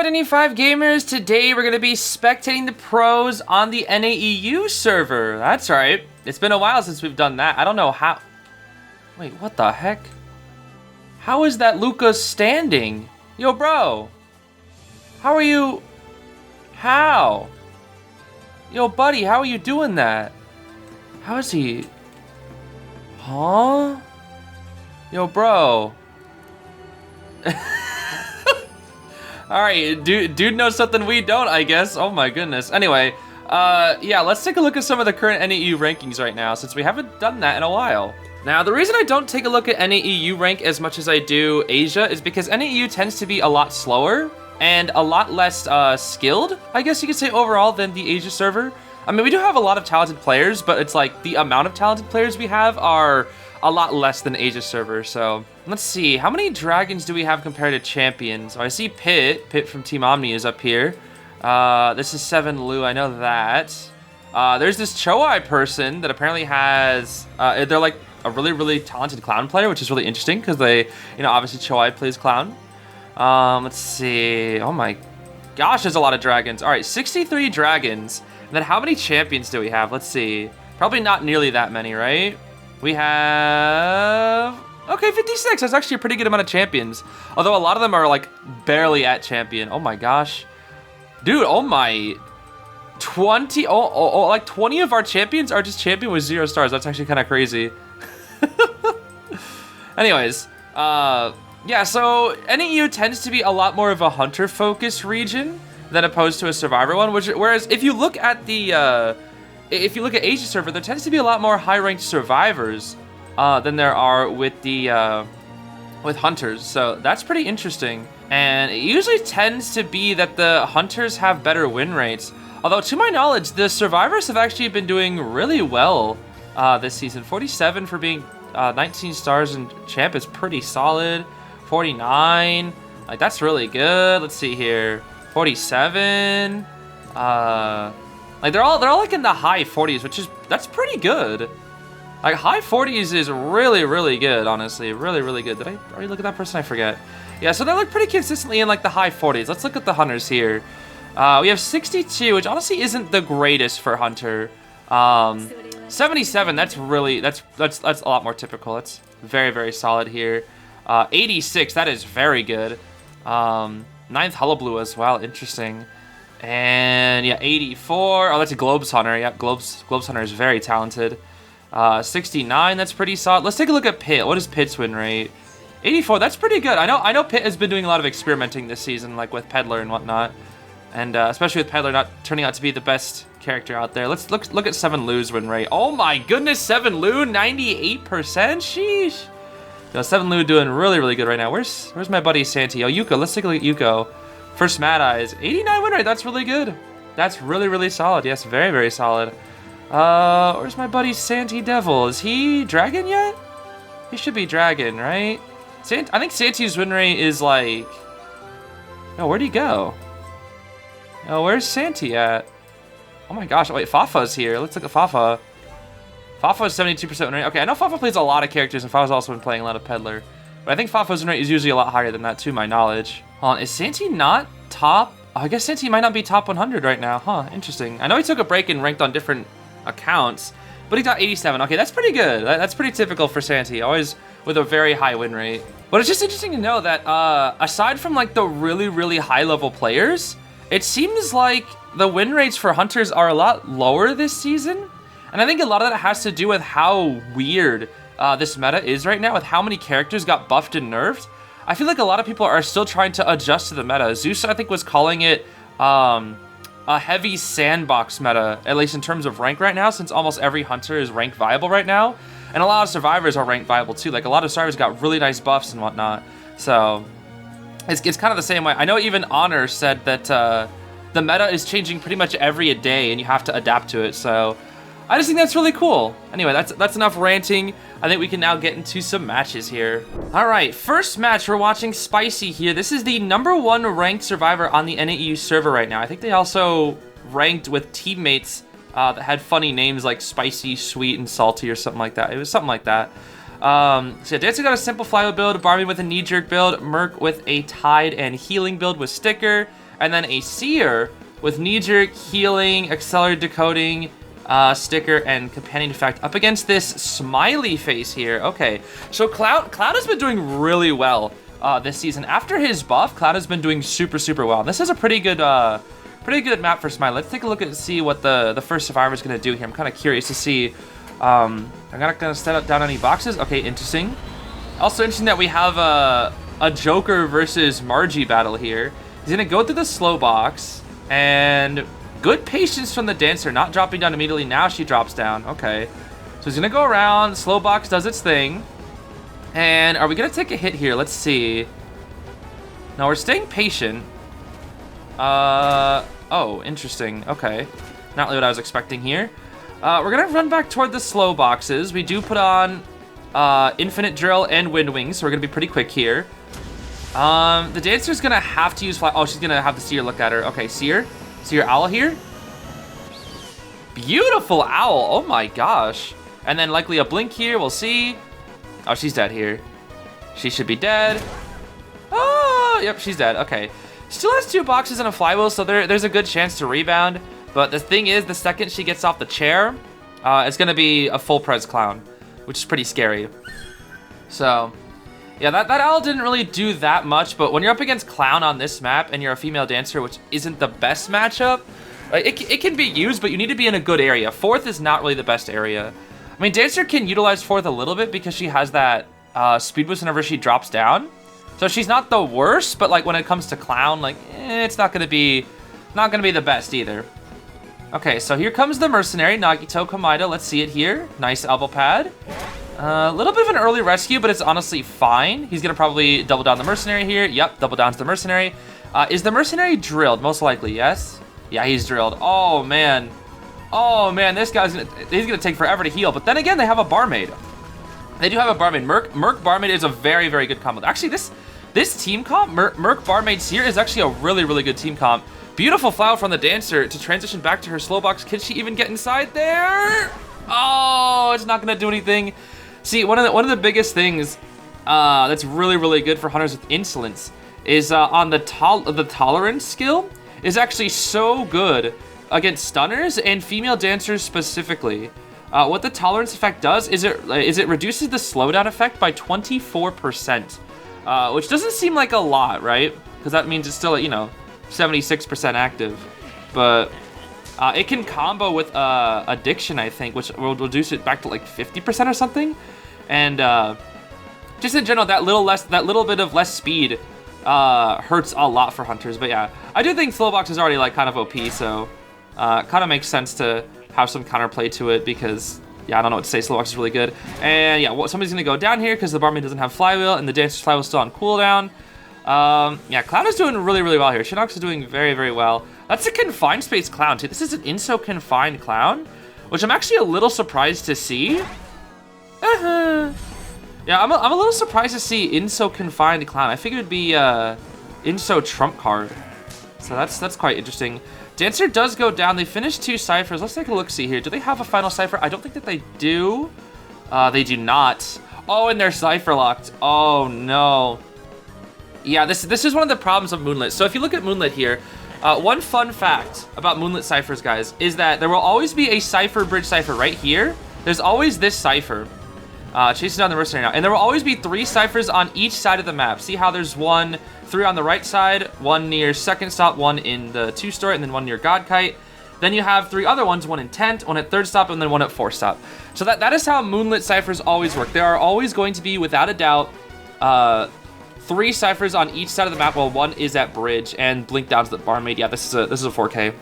what, NE5 gamers? Today we're going to be spectating the pros on the NAEU server. That's right. It's been a while since we've done that. I don't know how... Wait, what the heck? How is that Luca standing? Yo, bro. How are you... How? Yo, buddy, how are you doing that? How is he... Huh? Yo, bro. Alright, dude knows something we don't, I guess. Oh my goodness. Anyway, yeah, let's take a look at some of the current NAEU rankings right now, since we haven't done that in a while. Now, the reason I don't take a look at NAEU rank as much as I do Asia is because NAEU tends to be a lot slower and a lot less skilled, I guess you could say, overall than the Asia server. I mean, we do have a lot of talented players, but it's like the amount of talented players we have are a lot less than Asia server. So let's see, how many dragons do we have compared to champions? Oh, I see Pit from Team Omni is up here. This is 7 Lu, I know that. There's this Choai person that apparently has, they're like a really talented clown player, which is really interesting because they, you know, obviously Choai plays clown. Let's see, oh my gosh, there's a lot of dragons. All right, 63 dragons. And then how many champions do we have? Let's see, probably not nearly that many, right? We have, okay, 56. That's actually a pretty good amount of champions. Although a lot of them are like barely at champion. Oh my gosh. Dude, oh my, 20, like 20 of our champions are just champion with 0 stars. That's actually kind of crazy. Anyways, yeah, so NAEU tends to be a lot more of a hunter-focused region than opposed to a survivor one, whereas if you look at the, if you look at Asia server, there tends to be a lot more high-ranked survivors than there are with the with hunters. So that's pretty interesting. And it usually tends to be that the hunters have better win rates. Although to my knowledge, the survivors have actually been doing really well this season. 47 for being 19 stars and champ is pretty solid. 49, like that's really good. Let's see here, 47. Like they're all like in the high 40s, that's pretty good. Like high 40s is really good, honestly, really good. Did I already look at that person? I forget. Yeah, so they look pretty consistently in like the high 40s. Let's look at the hunters here. We have 62, which honestly isn't the greatest for hunter. 77, that's a lot more typical. That's very solid here. 86, that is very good. 9th Hullabaloo as well, interesting. And yeah, 84. Oh, that's a Globes Hunter. Yeah, Globes Hunter is very talented. 69, that's pretty solid. Let's take a look at Pit. What is Pit's win rate? 84, that's pretty good. I know Pit has been doing a lot of experimenting this season, like with Peddler and whatnot. And especially with Peddler not turning out to be the best character out there. Let's look at 7 Lu's win rate. Oh my goodness, 7 Lu, 98%? Sheesh. No, 7 Lu doing really good right now. Where's my buddy Santi? Oh, Yuko, let's take a look at Yuko. First Mad Eyes, 89 win rate, that's really good. That's really solid, yes, very solid. Where's my buddy Santi Devil? Is he Dragon yet? He should be Dragon, right? I think Santi's win rate is like... Oh, where'd he go? Oh, where's Santi at? Oh my gosh, wait, Fafa's here. Let's look at Fafa. Fafa's 72% win rate. Okay, I know Fafa plays a lot of characters, and Fafa's also been playing a lot of Peddler. But I think Fafa's win rate is usually a lot higher than that, to my knowledge. Hold on, is Santi not top? Oh, I guess Santi might not be top 100 right now. Huh, interesting. I know he took a break and ranked on different accounts, but he got 87. Okay, that's pretty good. That's pretty typical for Santi, always with a very high win rate. But it's just interesting to know that aside from like the really high level players, it seems like the win rates for hunters are a lot lower this season. And I think a lot of that has to do with how weird this meta is right now, with how many characters got buffed and nerfed. I feel like a lot of people are still trying to adjust to the meta. Zeus, I think, was calling it a heavy sandbox meta, at least in terms of rank right now, since almost every hunter is rank viable right now. And a lot of survivors are rank viable too. Like a lot of survivors got really nice buffs and whatnot. So it's kind of the same way. I know even Honor said that the meta is changing pretty much every day and you have to adapt to it. So I just think that's really cool. Anyway, that's enough ranting. I think we can now get into some matches here. All right, first match, we're watching Spicy here. This is the #1 ranked survivor on the NAEU server right now. I think they also ranked with teammates that had funny names like Spicy, Sweet, and Salty or something like that. It was something like that. So Dancer got a simple flywheel build, Barmy with a knee-jerk build, Merc with a Tide and healing build with Sticker, and then a Seer with knee-jerk, healing, accelerated decoding, sticker, and companion effect up against this smiley face here. Okay, so Cloud has been doing really well this season. After his buff, Cloud has been doing super well. This is a pretty good map for Smiley. Let's take a look and see what the first survivor is going to do here. I'm kind of curious to see. I'm not going to set down any boxes. Okay, interesting. Also interesting that we have a Joker versus Margie battle here. He's going to go through the slow box, and good patience from the Dancer, not dropping down immediately. Now she drops down. Okay. So he's going to go around. Slow box does its thing. And are we going to take a hit here? Let's see. No, we're staying patient. Oh, interesting. Okay. Not really what I was expecting here. We're going to run back toward the slow boxes. We do put on Infinite Drill and Wind Wings, so we're going to be pretty quick here. The Dancer's going to have to use fly. Oh, she's going to have the Seer look at her. Okay, Seer Owl here. Beautiful Owl. Oh my gosh. And then likely a Blink here. We'll see. Oh, she's dead here. She should be dead. Oh, yep, she's dead. Okay. Still has 2 boxes and a flywheel, so there's a good chance to rebound. But the thing is, the second she gets off the chair, it's going to be a full pres clown, which is pretty scary. So, yeah, that owl didn't really do that much, but when you're up against clown on this map and you're a female dancer, which isn't the best matchup, it can be used, but you need to be in a good area. 4th is not really the best area. I mean, dancer can utilize 4th a little bit because she has that speed boost whenever she drops down. So she's not the worst, but like when it comes to clown, like it's not gonna be the best either. Okay, so here comes the mercenary, Nagito Komaeda. Let's see it here. Nice elbow pad. A little bit of an early rescue, but it's honestly fine. He's gonna probably double down the mercenary here. Yep, double down to the mercenary. Is the mercenary drilled? Most likely, yes. Yeah, he's drilled. Oh man, this guy's he's gonna take forever to heal. But then again, they have a barmaid. They do have a barmaid. Merc barmaid is a very good combo. Actually, this team comp, Merc barmaid Seer, is actually a really good team comp. Beautiful flower from the dancer to transition back to her slow box. Can she even get inside there? Oh, it's not gonna do anything. See, one of the biggest things that's really good for hunters with insolence is on the tolerance skill is actually so good against stunners and female dancers specifically. What the tolerance effect does is it reduces the slowdown effect by 24%, which doesn't seem like a lot, right? Because that means it's still at 76% active, but it can combo with addiction, I think, which will reduce it back to like 50% or something. And just in general, that little bit of less speed hurts a lot for hunters. But yeah, I do think slow box is already like kind of OP, so kind of makes sense to have some counterplay to it because yeah, I don't know what to say. Slow box is really good. And yeah, somebody's gonna go down here because the barmaid doesn't have flywheel and the dancer's flywheel is still on cooldown. Yeah, Cloud is doing really well here. Shinox is doing very well. That's a confined space clown too. This is an inso confined clown, which I'm actually a little surprised to see. Yeah, I'm a little surprised to see inso confined clown. I figured it'd be inso trump card. So that's quite interesting. Dancer does go down. They finished 2 ciphers. Let's take a look-see here. Do they have a final cipher? I don't think that they do. They do not. Oh, and they're cipher locked. Oh no. Yeah, this is one of the problems of Moonlit. So if you look at Moonlit here, one fun fact about Moonlit ciphers, guys, is that there will always be a cipher bridge cipher right here. There's always this cipher. Chasing down the mercenary now. And there will always be 3 ciphers on each side of the map. See how there's 3 on the right side, 1 near second stop, 1 in the 2 story, and then 1 near God Kite. Then you have 3 other ones, 1 in tent, 1 at 3rd stop, and then 1 at 4th stop. So that is how Moonlit ciphers always work. There are always going to be, without a doubt, 3 ciphers on each side of the map, while 1 is at bridge and blink down to the barmaid. Yeah, this is a 4K.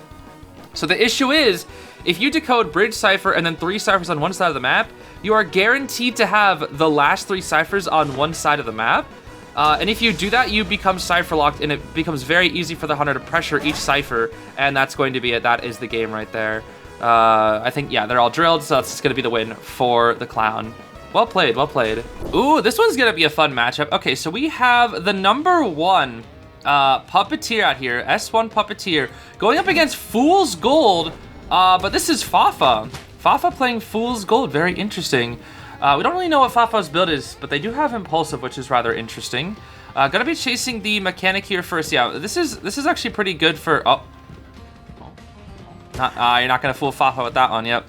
So the issue is, if you decode bridge cipher and then 3 ciphers on one side of the map, you are guaranteed to have the last 3 ciphers on one side of the map. And if you do that, you become cipher locked, and it becomes very easy for the hunter to pressure each cipher, and that's going to be it. That is the game right there. I think, yeah, they're all drilled, so that's going to be the win for the clown. Well played, well played. Ooh, this one's going to be a fun matchup. Okay, so we have the number 1 Puppeteer out here, S1 Puppeteer, going up against Fool's Gold, but this is Fafa. Fafa playing Fool's Gold, very interesting. We don't really know what Fafa's build is, but they do have Impulsive, which is rather interesting. Gonna be chasing the mechanic here first. Yeah, this is actually pretty good for... Oh. You're not gonna fool Fafa with that one, yep.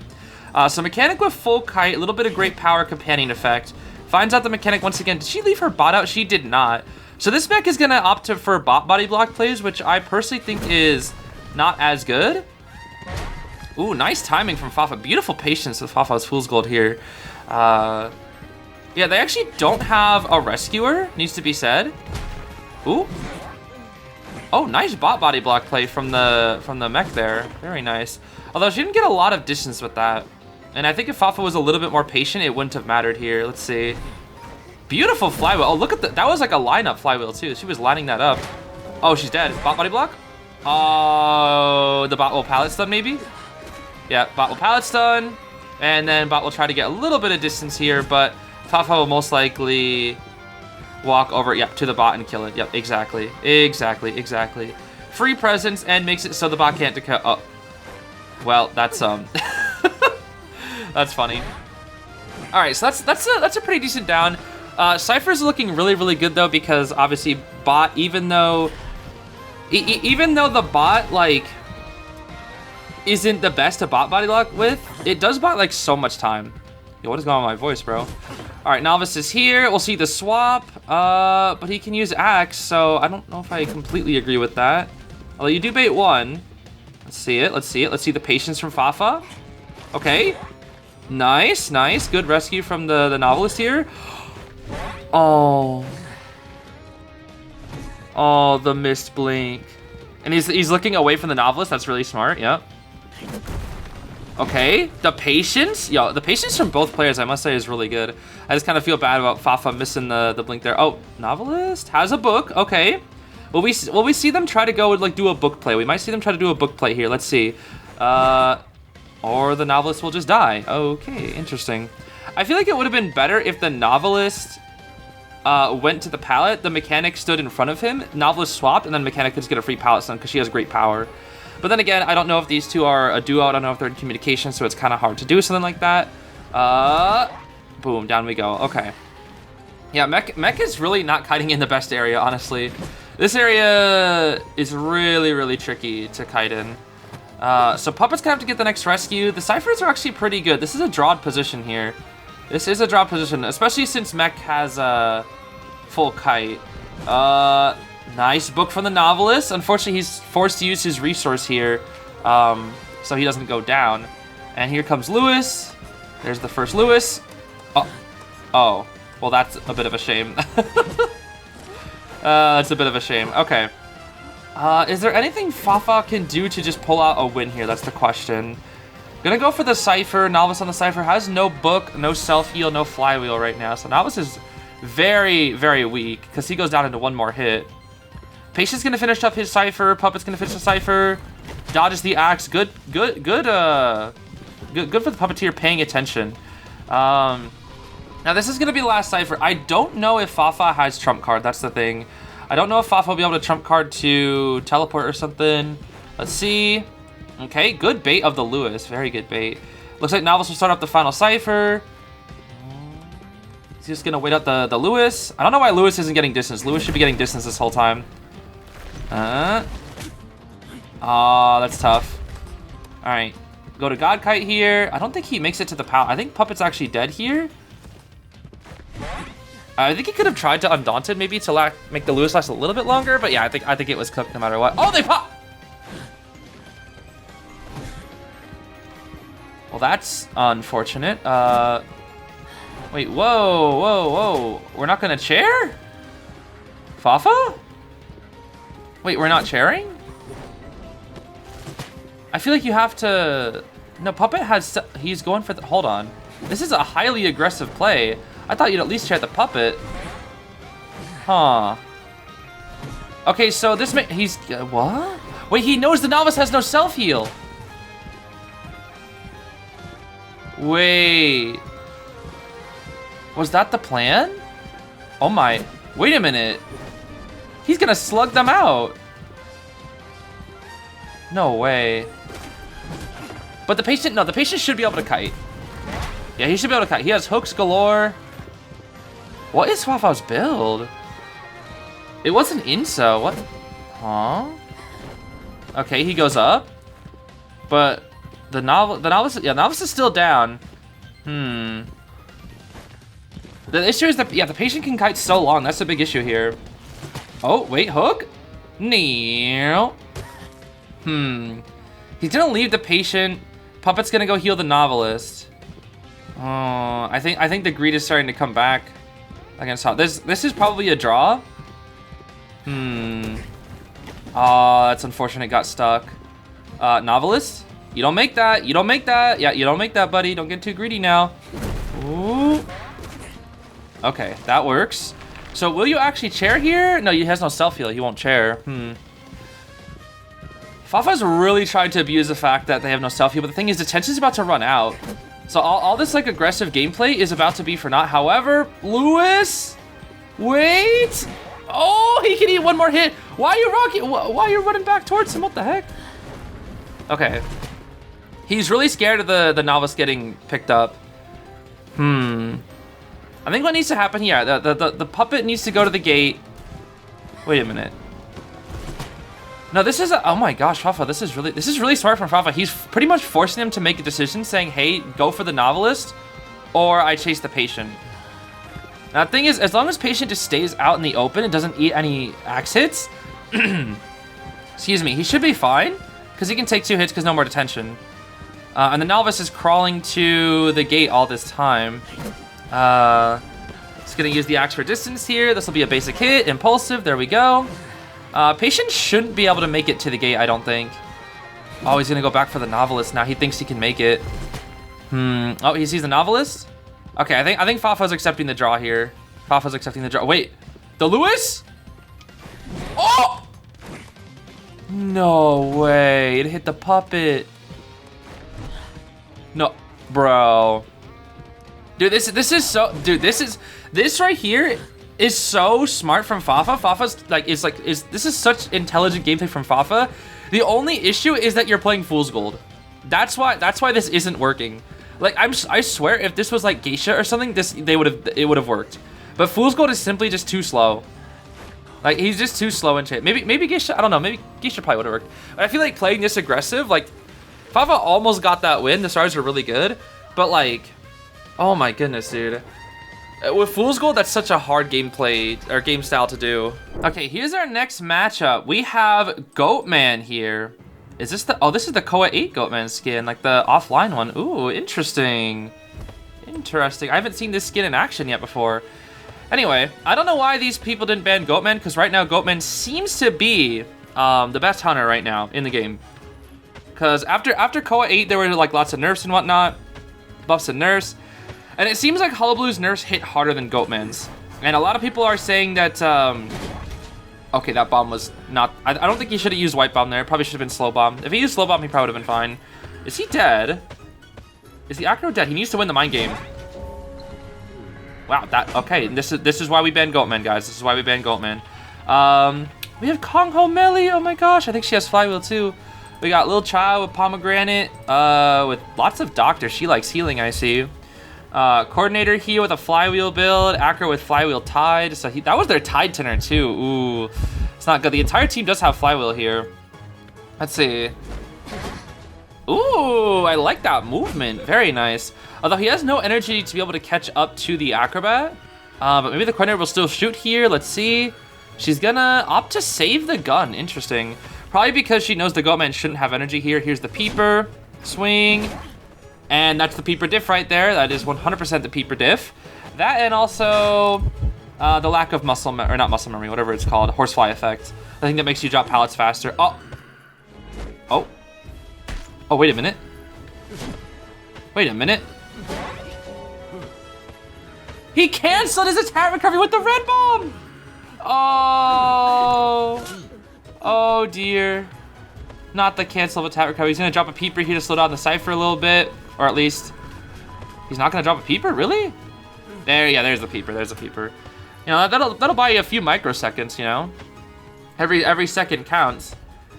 So mechanic with full kite, a little bit of great power companion effect. Finds out the mechanic once again. Did she leave her bot out? She did not. So this mech is gonna opt for bot body block plays, which I personally think is not as good. Ooh, nice timing from Fafa. Beautiful patience with Fafa's Fool's Gold here. Yeah, they actually don't have a rescuer, needs to be said. Ooh. Oh, nice bot body block play from the mech there. Very nice. Although she didn't get a lot of distance with that. And I think if Fafa was a little bit more patient, it wouldn't have mattered here. Let's see. Beautiful flywheel. Oh, look at that. That was like a lineup flywheel too. She was lining that up. Oh, she's dead. Bot body block? Oh, the bot will pallet stun maybe? Yeah, bot will pallet stun. And then bot will try to get a little bit of distance here, but Fafa will most likely walk over, yep, to the bot and kill it. Yep, exactly. Exactly. Free presence and makes it so the bot can't decode. Oh. Well, that's that's funny. All right, so that's a pretty decent down. Cypher's looking really good though, because obviously bot, even though the bot like isn't the best to bot body lock with, it does bot like so much time. Yo, what is going on with my voice, bro? All right, Novice is here. We'll see the swap, but he can use Axe, so I don't know if I completely agree with that. Although you do bait one. Let's see it. Let's see the patience from Fafa. Okay. Nice. Good rescue from the Novelist here. Oh, the missed blink. And he's looking away from the Novelist. That's really smart. Yep. Okay, the patience. Yo, the patience from both players, I must say, is really good. I just kind of feel bad about Fafa missing the blink there. Oh, Novelist has a book. Okay. Will we see them try to go and like do a book play? We might see them try to do a book play here. Let's see. Or the Novelist will just die. Okay, interesting. I feel like it would have been better if the Novelist went to the pallet, the mechanic stood in front of him, Novelist swapped, and then mechanic could just get a free pallet stun because she has great power. But then again, I don't know if these two are a duo. I don't know if they're in communication, so it's kind of hard to do something like that. Boom, down we go. Okay. Yeah, mech is really not kiting in the best area, honestly. This area is really tricky to kite in. So Puppet's gonna have to get the next rescue. The Cyphers are actually pretty good. This is a drawed position here. This is a drawed position, especially since mech has a full kite. Nice book from the Novelist. Unfortunately, he's forced to use his resource here, so he doesn't go down. And here comes Lewis. There's the first Lewis. Oh. Well, that's a bit of a shame. That's a bit of a shame. Okay. Is there anything Fafa can do to just pull out a win here? That's the question. Gonna go for the Cypher. Novice on the Cypher has no book, no self-heal, no flywheel right now. So Novice is very weak because he goes down into one more hit. Patient's gonna finish up his Cypher. Puppet's gonna finish the Cypher. Dodges the axe. Good for the Puppeteer paying attention. Now this is gonna be the last Cypher. I don't know if Fafa has trump card. That's the thing. I don't know if Fafa will be able to trump card to teleport or something. Let's see. Okay, good bait of the Lewis. Very good bait. Looks like Novice will start up the final Cypher. He's just gonna wait out the Lewis. I don't know why Lewis isn't getting distance. Lewis should be getting distance this whole time. That's tough. All right, go to God Kite here. I don't think he makes it to the pal. I think Puppet's actually dead here. I think he could have tried to Undaunted maybe to make the Lewis last a little bit longer, but yeah, I think it was cooked no matter what. Oh, they pop! Well, that's unfortunate. Wait, whoa. We're not gonna chair? Fafa? Wait, we're not chairing? I feel like you have to... No, Puppet has... He's going for the... Hold on. This is a highly aggressive play. I thought you'd at least chair the Puppet. Huh. Okay, so this he's... what? Wait, he knows the Novice has no self-heal. Wait. Was that the plan? Oh my... Wait a minute. He's gonna slug them out. No way. But the patient... No, the patient should be able to kite. Yeah, he should be able to kite. He has hooks galore. What is Fafa's build? It wasn't Inso. What? Huh? Okay, he goes up. But the novice, yeah, novice is still down. The issue is that, yeah, the patient can kite so long. That's a big issue here. Oh, wait, hook? Neil. He's gonna leave the patient. Puppet's gonna go heal the novelist. Oh, I think the greed is starting to come back against Hot. This is probably a draw. Oh, that's unfortunate. Got stuck. Novelist, you don't make that. You don't make that. Yeah, you don't make that, buddy. Don't get too greedy now. Ooh. Okay, that works. So will you actually chair here? No, he has no self heal. He won't chair. Fafa's really trying to abuse the fact that they have no self heal, but the thing is, the tension's about to run out. So all this like aggressive gameplay is about to be for naught. However, Lewis, wait. Oh, he can eat one more hit. Why are you rocking? Why are you running back towards him? What the heck? Okay. He's really scared of the novice getting picked up. I think what needs to happen here, the puppet needs to go to the gate. Wait a minute. No, this is oh my gosh, Fafa, this is really smart from Fafa. He's pretty much forcing him to make a decision saying, hey, go for the novelist or I chase the patient. Now the thing is, as long as patient just stays out in the open and doesn't eat any axe hits, excuse me, he should be fine because he can take 2 hits because no more detention. And the novice is crawling to the gate all this time. It's gonna use the axe for distance here. This will be a basic hit, impulsive, there we go. Patient shouldn't be able to make it to the gate, I don't think. Oh, he's gonna go back for the novelist now. He thinks he can make it. Oh, he sees the novelist? Okay, I think Fafa's accepting the draw here. Fafa's accepting the draw. Wait, the Lewis? Oh! No way, it hit the puppet. No, bro. Dude, this right here is so smart from Fafa. Fafa's this is such intelligent gameplay from Fafa. The only issue is that you're playing Fool's Gold. That's why this isn't working. Like I swear if this was like Geisha or something, it would have worked. But Fool's Gold is simply just too slow. Like he's just too slow in shape. Maybe Geisha, I don't know, maybe Geisha probably would have worked. But I feel like playing this aggressive, like Fafa almost got that win. The stars are really good, but like, oh my goodness, dude. With Fool's Gold, that's such a hard gameplay or game style to do. Okay, here's our next matchup. We have Goatman here. Is this the, oh, this is the Koa 8 Goatman skin, like the offline one. Ooh, interesting. Interesting. I haven't seen this skin in action yet before. Anyway, I don't know why these people didn't ban Goatman, because right now Goatman seems to be the best hunter right now in the game. Because after Koa 8, there were like lots of nerfs and whatnot, buffs and nerfs. And it seems like Hullabaloo's nerfs hit harder than Goatman's. And a lot of people are saying that, okay, that bomb was not, I don't think he should have used White Bomb there. Probably should have been Slow Bomb. If he used Slow Bomb, he probably would have been fine. Is he dead? Is the Acro dead? He needs to win the mind game. Wow, okay, this is why we banned Goatman, guys. This is why we banned Goatman. We have Kong Ho Melly, oh my gosh. I think she has Flywheel too. We got Lil Child with Pomegranate, with lots of doctors. She likes healing, I see. Coordinator here with a Flywheel build. Acro with Flywheel Tide. So that was their Tide tenor too. Ooh, it's not good. The entire team does have Flywheel here. Let's see. Ooh, I like that movement. Very nice. Although he has no energy to be able to catch up to the Acrobat. But maybe the coordinator will still shoot here. Let's see. She's gonna opt to save the gun. Interesting. Probably because she knows the Goatman shouldn't have energy here. Here's the Peeper. Swing. And that's the Peeper diff right there. That is 100% the Peeper diff. That and also the lack of muscle, or not muscle memory, whatever it's called, horsefly effect. I think that makes you drop pallets faster. Oh. Oh. Oh, wait a minute. Wait a minute. He canceled his attack recovery with the red bomb. Oh. Oh dear. Not the cancel of attack recovery. He's gonna drop a Peeper here to slow down the Cypher a little bit. Or at least, he's not gonna drop a Peeper, really? There, yeah, there's the Peeper, there's the Peeper. You know, that'll buy you a few microseconds, you know? Every second counts.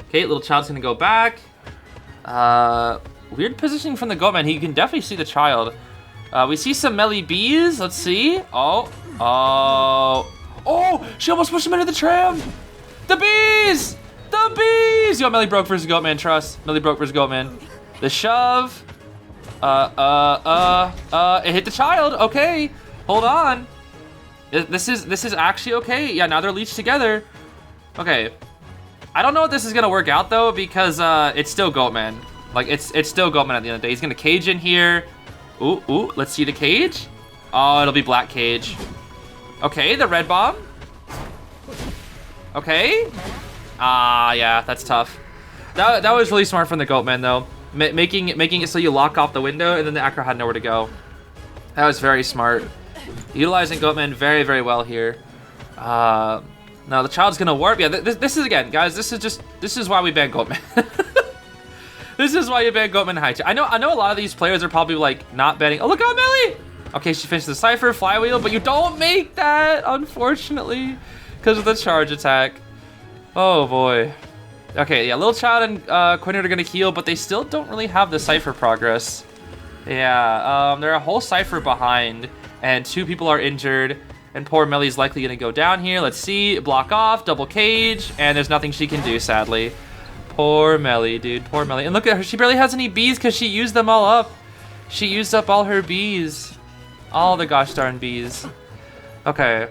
Okay, Little Child's gonna go back. Weird positioning from the Goatman. He can definitely see the child. We see some melee bees, let's see. Oh. Oh, she almost pushed him into the tram. The bees! The bees! Yo, Melly broke versus Goatman, trust. Melly broke versus Goatman. The shove. It hit the child. Okay, hold on. This is actually okay. Yeah, now they're leached together. Okay. I don't know if this is gonna work out though, because it's still Goatman. Like it's still Goatman at the end of the day. He's gonna cage in here. Ooh, let's see the cage. Oh, it'll be black cage. Okay, the red bomb. Okay. Yeah, that's tough. That was really smart from the Goatman though. Making it so you lock off the window and then the Acro had nowhere to go. That was very smart. Utilizing Goatman very, very well here. Now the child's gonna warp. Yeah, this is again, guys. This is why we ban Goatman. This is why you ban Goatman high. I know a lot of these players are probably like not banning. Oh, look out, Melly! Okay, she finished the Cypher flywheel, but you don't make that, unfortunately, because of the charge attack. Oh boy. Okay, yeah, little child and Quinnet are gonna heal, but they still don't really have the Cypher progress. Yeah, they're a whole Cypher behind, and 2 people are injured. And poor Melly's likely gonna go down here. Let's see, block off, double cage, and there's nothing she can do, sadly. Poor Melly, dude, poor Melly. And look at her, she barely has any bees because she used them all up. She used up all her bees. All the gosh darn bees. Okay.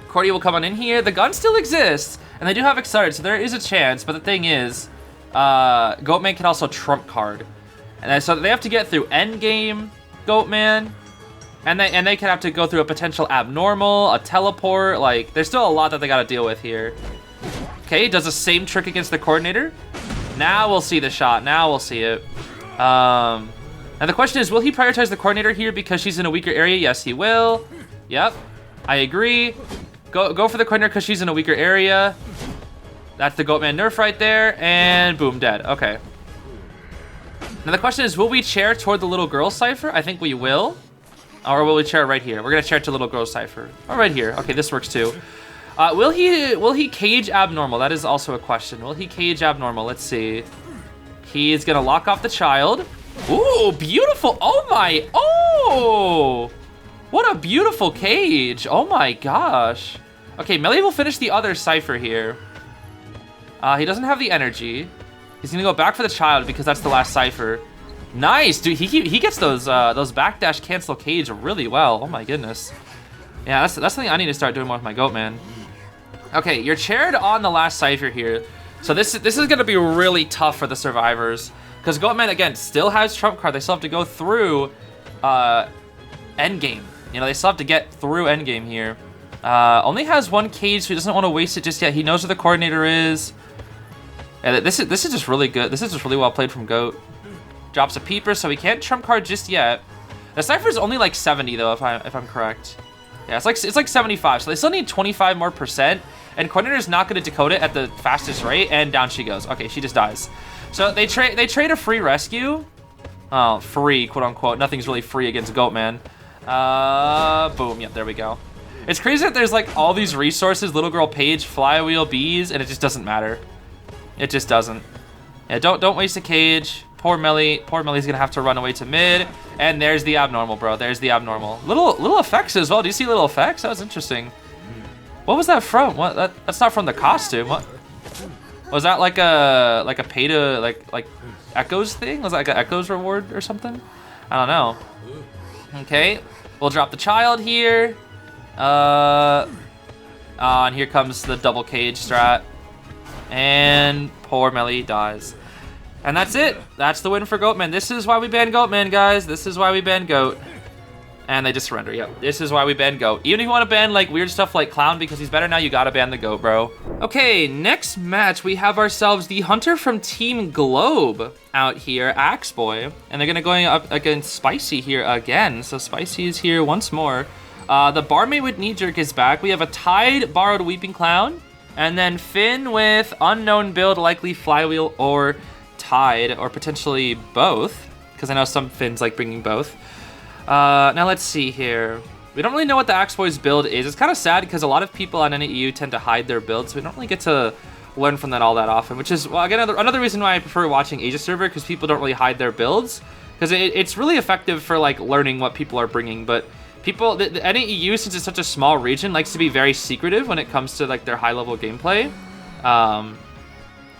Cordy will come on in here. The gun still exists, and they do have Accelerate, so there is a chance, but the thing is, Goatman can also trump card. And so they have to get through endgame Goatman, and they can have to go through a potential abnormal, a teleport. Like, there's still a lot that they gotta deal with here. Okay, does the same trick against the coordinator. Now we'll see the shot. Now we'll see it. And the question is, will he prioritize the coordinator here because she's in a weaker area? Yes, he will. Yep, I agree. Go for the coordinator because she's in a weaker area. That's the Goatman nerf right there, and boom, dead. Okay. Now the question is, will we chair toward the little girl Cypher? I think we will. Or will we chair right here? We're gonna chair to little girl Cypher. Oh, right here. Okay, this works too. Will he cage abnormal? That is also a question. Will he cage abnormal? Let's see. He is gonna lock off the child. Ooh, beautiful. Oh my. Oh, what a beautiful cage. Oh my gosh. Okay, Melly will finish the other Cypher here. He doesn't have the energy. He's gonna go back for the child because that's the last Cypher. Nice, dude. He gets those backdash cancel cage really well. Oh my goodness. Yeah, that's something I need to start doing more with my Goatman. Okay, you're chaired on the last Cypher here. So this is gonna be really tough for the survivors. Because Goatman, again, still has trump card. They still have to go through endgame. You know, they still have to get through endgame here. Only has 1 cage, so he doesn't want to waste it just yet. He knows where the coordinator is. Yeah, this is just really good. This is just really well played from Goat. Drops a peeper, so he can't trump card just yet. The Cypher is only like 70 though, if I'm correct. Yeah, it's like 75, so they still need 25% more, and coordinator's not going to decode it at the fastest rate, and down she goes. Okay, she just dies. So they trade a free rescue. Oh, free, quote unquote. Nothing's really free against Goatman. Boom. Yep, there we go. It's crazy that there's like all these resources, little girl page, flywheel, bees, and it just doesn't matter. It just doesn't. Yeah, don't waste a cage. Poor Melly's gonna have to run away to mid, and there's the abnormal, bro. There's the abnormal. Little effects as well. Do you see little effects? That was interesting. What was that from? What? That's not from the costume. What? Was that like a pay to like Echoes thing? Was that like an Echoes reward or something? I don't know. Okay, we'll drop the child here. And here comes the double cage strat, and poor Melly dies. And that's it. That's the win for Goatman. This is why we ban Goatman, guys. This is why we ban Goat. And they just surrender. Yep. This is why we ban Goat. Even if you want to ban like weird stuff like Clown because he's better now, you gotta ban the Goat, bro. Okay, next match we have ourselves the Hunter from Team Globe out here, Axe Boy, and they're gonna going up against Spicy here again. So Spicy is here once more. The Barmaid with Knee Jerk is back. We have a tied borrowed Weeping Clown, and then Finn with unknown build, likely Flywheel or Tide, or potentially both, because I know some Finns like bringing both. Now let's see here. We don't really know what the Axe Boy's build is. It's kind of sad because a lot of people on NAEU tend to hide their builds, so we don't really get to learn from that all that often, which is, well, again, another reason why I prefer watching Asia server, because people don't really hide their builds, because it's really effective for like learning what people are bringing, but People, the any EU, since it's such a small region, likes to be very secretive when it comes to like their high-level gameplay.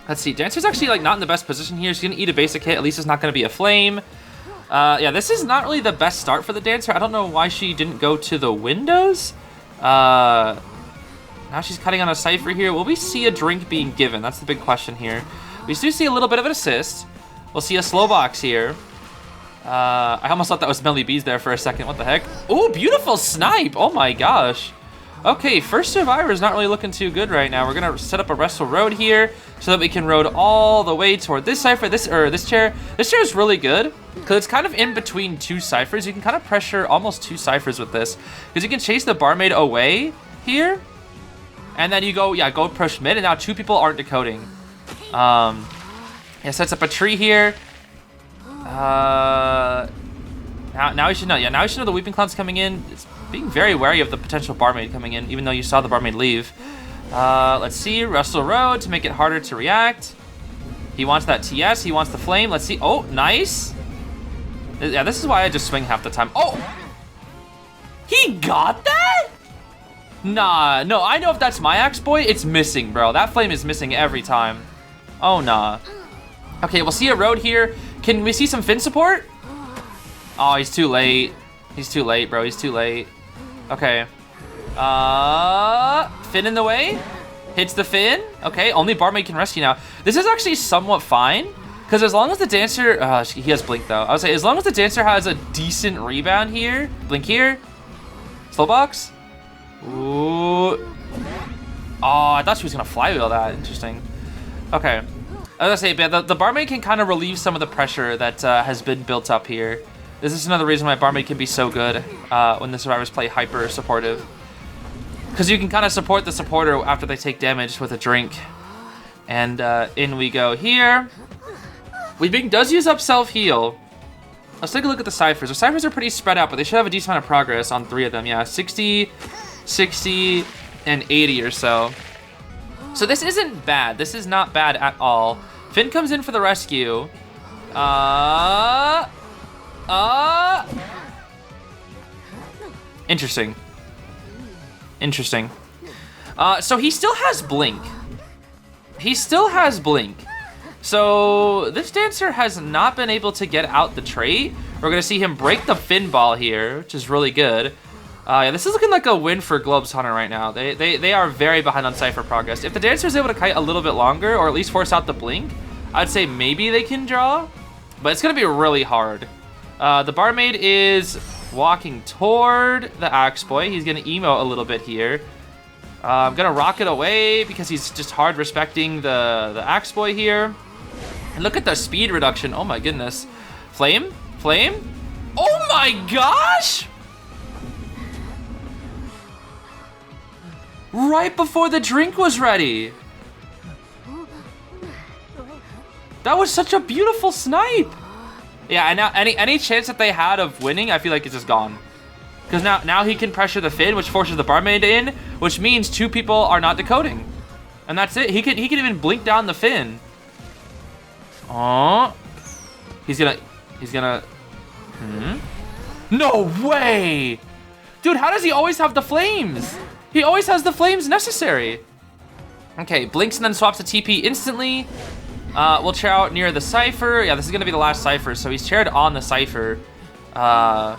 Let's see, Dancer's actually like not in the best position here. She's gonna eat a basic hit. At least it's not gonna be a flame. Yeah, this is not really the best start for the Dancer. I don't know why she didn't go to the windows. Now she's cutting on a Cypher here. Will we see a drink being given? That's the big question here. We do see a little bit of an assist. We'll see a slow box here. I almost thought that was Melly Bees there for a second. What the heck? Ooh, beautiful snipe. Oh my gosh. Okay, first survivor is not really looking too good right now. We're gonna set up a wrestle road here so that we can road all the way toward this Cypher, this chair. This chair is really good because it's kind of in between two Cyphers. You can kind of pressure almost two Cyphers with this because you can chase the barmaid away here. And then you go, yeah, go push mid, and now two people aren't decoding. Yeah, sets up a tree here. Now we should know. Yeah, now we should know the Weeping Clown's coming in. It's being very wary of the potential barmaid coming in, even though you saw the barmaid leave. Let's see, Wrestle Road to make it harder to react. He wants that TS, he wants the flame. Let's see. Oh, nice. Yeah, this is why I just swing half the time. Oh! He got that? Nah, no, I know if that's my axe boy, it's missing, bro. That flame is missing every time. Oh, nah. Okay, we'll see a road here. Can we see some Finn support? Oh, he's too late. He's too late, bro. He's too late. Okay. Finn in the way. Hits the Finn. Okay, only barmaid can rescue now. This is actually somewhat fine. Because as long as the Dancer... he has Blink, though. I would say as long as the Dancer has a decent rebound here. Blink here. Slow box. Ooh. Oh, I thought she was going to flywheel that. Interesting. Okay. As I say, but the barmaid can kind of relieve some of the pressure that has been built up here. This is another reason why barmaid can be so good when the survivors play hyper supportive. Because you can kind of support the supporter after they take damage with a drink. And in we go here. Weeping does use up self-heal. Let's take a look at the Cyphers. The Cyphers are pretty spread out, but they should have a decent amount of progress on 3 of them. Yeah, 60, 60, and 80 or so. So this isn't bad. This is not bad at all. Finn comes in for the rescue. Interesting. Interesting. So he still has Blink. He still has Blink. So this Dancer has not been able to get out the trait. We're gonna see him break the Finn ball here, which is really good. Yeah, this is looking like a win for Globes Hunter right now. They are very behind on Cypher progress. If the Dancer is able to kite a little bit longer, or at least force out the Blink, I'd say maybe they can draw, but it's gonna be really hard. The barmaid is walking toward the Axe Boy. He's gonna emo a little bit here. I'm gonna rocket away because he's just hard respecting the Axe Boy here. And look at the speed reduction. Oh my goodness. Flame? Flame? Oh my gosh! Right before the drink was ready. That was such a beautiful snipe. Yeah, and now any chance that they had of winning, I feel like it's just gone. Because now he can pressure the Finn, which forces the barmaid in, which means two people are not decoding. And that's it. He can even blink down the Finn. Oh. He's gonna No way! Dude, how does he always have the flames? He always has the flames necessary. Okay, blinks and then swaps to TP instantly. We'll chair out near the Cypher. Yeah, this is gonna be the last Cypher, so he's chaired on the Cypher. Yeah,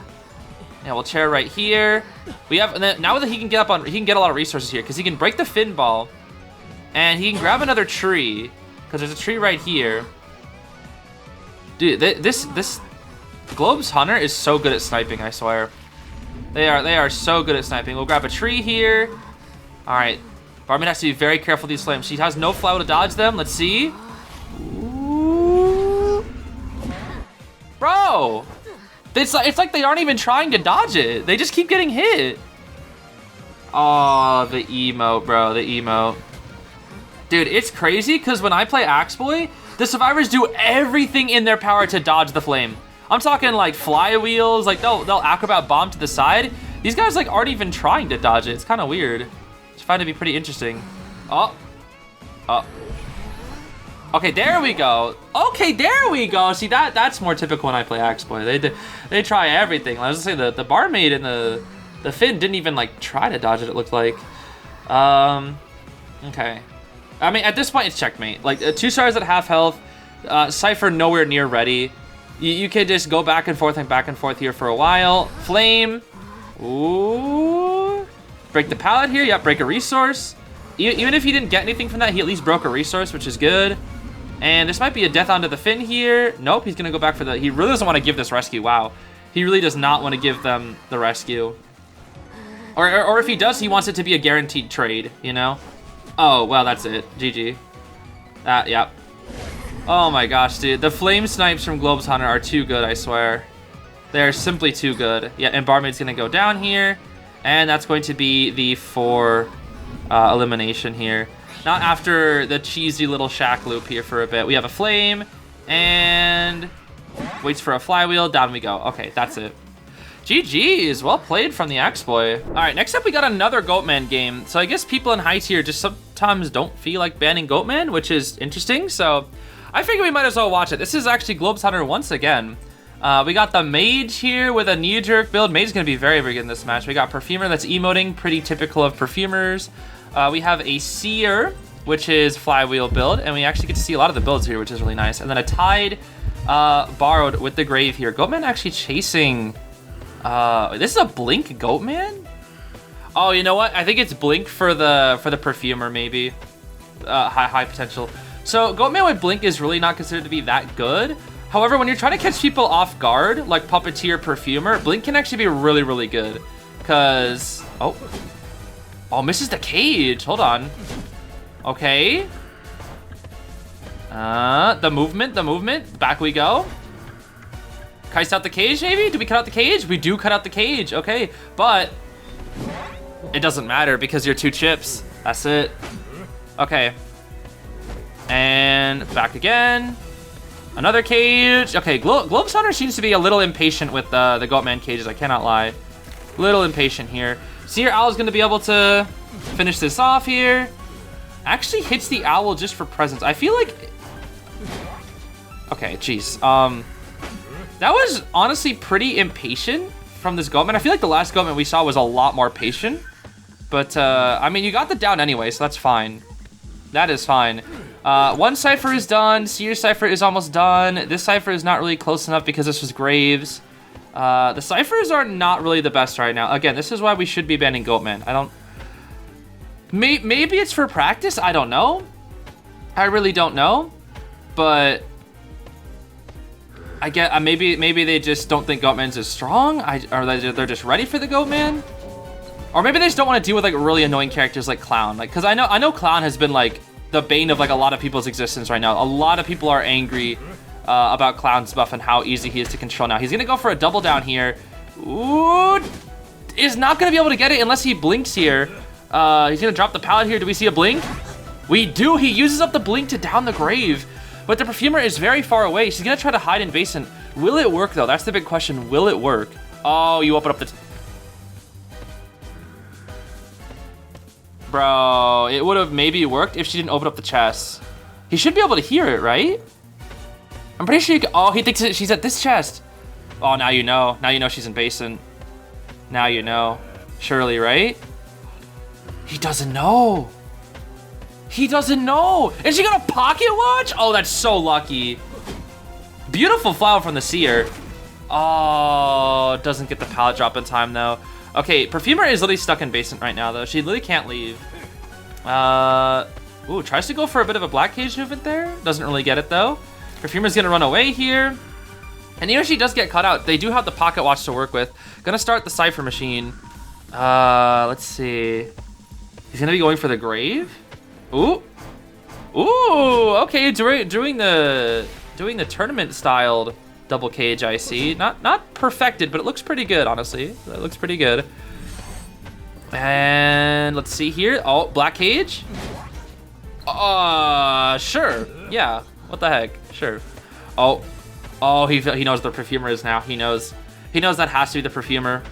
we'll chair right here. We have, and then now that he can get a lot of resources here because he can break the Finn ball, and he can grab another tree because there's a tree right here. Dude, this Globes Hunter is so good at sniping, I swear. They are so good at sniping. We'll grab a tree here. All right, barmaid has to be very careful with these flames. She has no flow to dodge them. Let's see. Ooh. Bro, it's like they aren't even trying to dodge it. They just keep getting hit. Oh, the emote, bro, the emote. Dude, it's crazy because when I play Axe Boy, the survivors do everything in their power to dodge the flame. I'm talking like flywheels, like they'll Acrobat bomb to the side. These guys like aren't even trying to dodge it. It's kind of weird. I find it to be pretty interesting. Oh. Okay, there we go. Okay, there we go. See, that's more typical when I play Axe Boy. They try everything. I was gonna say the barmaid and The Finn didn't even like try to dodge it looked like. Okay. I mean, at this point, it's checkmate. Like, 2 stars at half health. Cypher nowhere near ready. You could just go back and forth here for a while. Flame. Ooh. Break the pallet here. Yeah, break a resource. Even if he didn't get anything from that, he at least broke a resource, which is good. And this might be a death onto the Finn here. Nope, he's going to go back for the... He really doesn't want to give this rescue. Wow. He really does not want to give them the rescue. Or if he does, he wants it to be a guaranteed trade, you know? Oh, well, that's it. GG. Yeah. Oh my gosh, dude. The flame snipes from Globes Hunter are too good, I swear. They're simply too good. Yeah, and Barmaid's going to go down here. And that's going to be the 4 elimination here. Not after the cheesy little shack loop here for a bit. We have a flame. And waits for a flywheel. Down we go. Okay, that's it. GG's, well played from the Axe Boy. All right, next up we got another Goatman game. So I guess people in high tier just sometimes don't feel like banning Goatman, which is interesting. So I figure we might as well watch it. This is actually Globes Hunter once again. We got the Mage here with a knee-jerk build. Mage is going to be very, very good in this match. We got Perfumer that's emoting, pretty typical of Perfumers. We have a Seer, which is flywheel build, and we actually get to see a lot of the builds here, which is really nice. And then a Tide borrowed with the Grave here. Goatman actually chasing... this is a Blink Goatman? Oh, you know what? I think it's Blink for the Perfumer, maybe. High potential. So Goatman with Blink is really not considered to be that good. However, when you're trying to catch people off guard, like Puppeteer, Perfumer, Blink can actually be really, really good. Cause misses the cage. Hold on. Okay. The movement. Back we go. Kite out the cage, maybe? Do we cut out the cage? We do cut out the cage, okay. But it doesn't matter because you're 2 chips. That's it. Okay. And back again. Another cage. Okay, Globes Hunter seems to be a little impatient with the Goatman cages, I cannot lie. Little impatient here. Seer Owl's gonna be able to finish this off here. Actually hits the owl just for presence. I feel like... Okay, jeez. That was honestly pretty impatient from this Goatman. I feel like the last Goatman we saw was a lot more patient. But, I mean, you got the down anyway, so that's fine. That is fine. 1 Cypher is done. Seer Cypher is almost done. This Cypher is not really close enough because this was Graves. The Cyphers are not really the best right now. Again, this is why we should be banning Goatman. I don't... Maybe it's for practice? I don't know. I really don't know. But... I get maybe they just don't think Goatman's as strong, or they're just ready for the Goatman, or maybe they just don't want to deal with like really annoying characters like Clown. Like, cause I know Clown has been like the bane of like a lot of people's existence right now. A lot of people are angry about Clown's buff and how easy he is to control now. He's gonna go for a double down here. Ooh, is not gonna be able to get it unless he blinks here. He's gonna drop the pallet here. Do we see a blink? We do. He uses up the blink to down the Grave. But the Perfumer is very far away. She's going to try to hide in Basin. Will it work, though? That's the big question. Will it work? Oh, you open up the... Bro, it would have maybe worked if she didn't open up the chest. He should be able to hear it, right? I'm pretty sure you can... Oh, he thinks she's at this chest. Oh, now you know. Now you know she's in Basin. Now you know. Surely, right? He doesn't know. He doesn't know. Is she gonna pocket watch? Oh, that's so lucky. Beautiful flower from the Seer. Oh, doesn't get the pallet drop in time though. Okay, Perfumer is literally stuck in Basement right now though. She literally can't leave. Ooh, tries to go for a bit of a black cage movement there. Doesn't really get it though. Perfumer's gonna run away here. And even if she does get cut out, they do have the pocket watch to work with. Gonna start the Cypher machine. Let's see. He's gonna be going for the Grave. Ooh, okay, doing the tournament-styled double cage, I see. Not perfected, but it looks pretty good, honestly. It looks pretty good. And let's see here. Oh, black cage? Sure. Yeah, what the heck? Sure. Oh, he knows the Perfumer is now. He knows that has to be the Perfumer.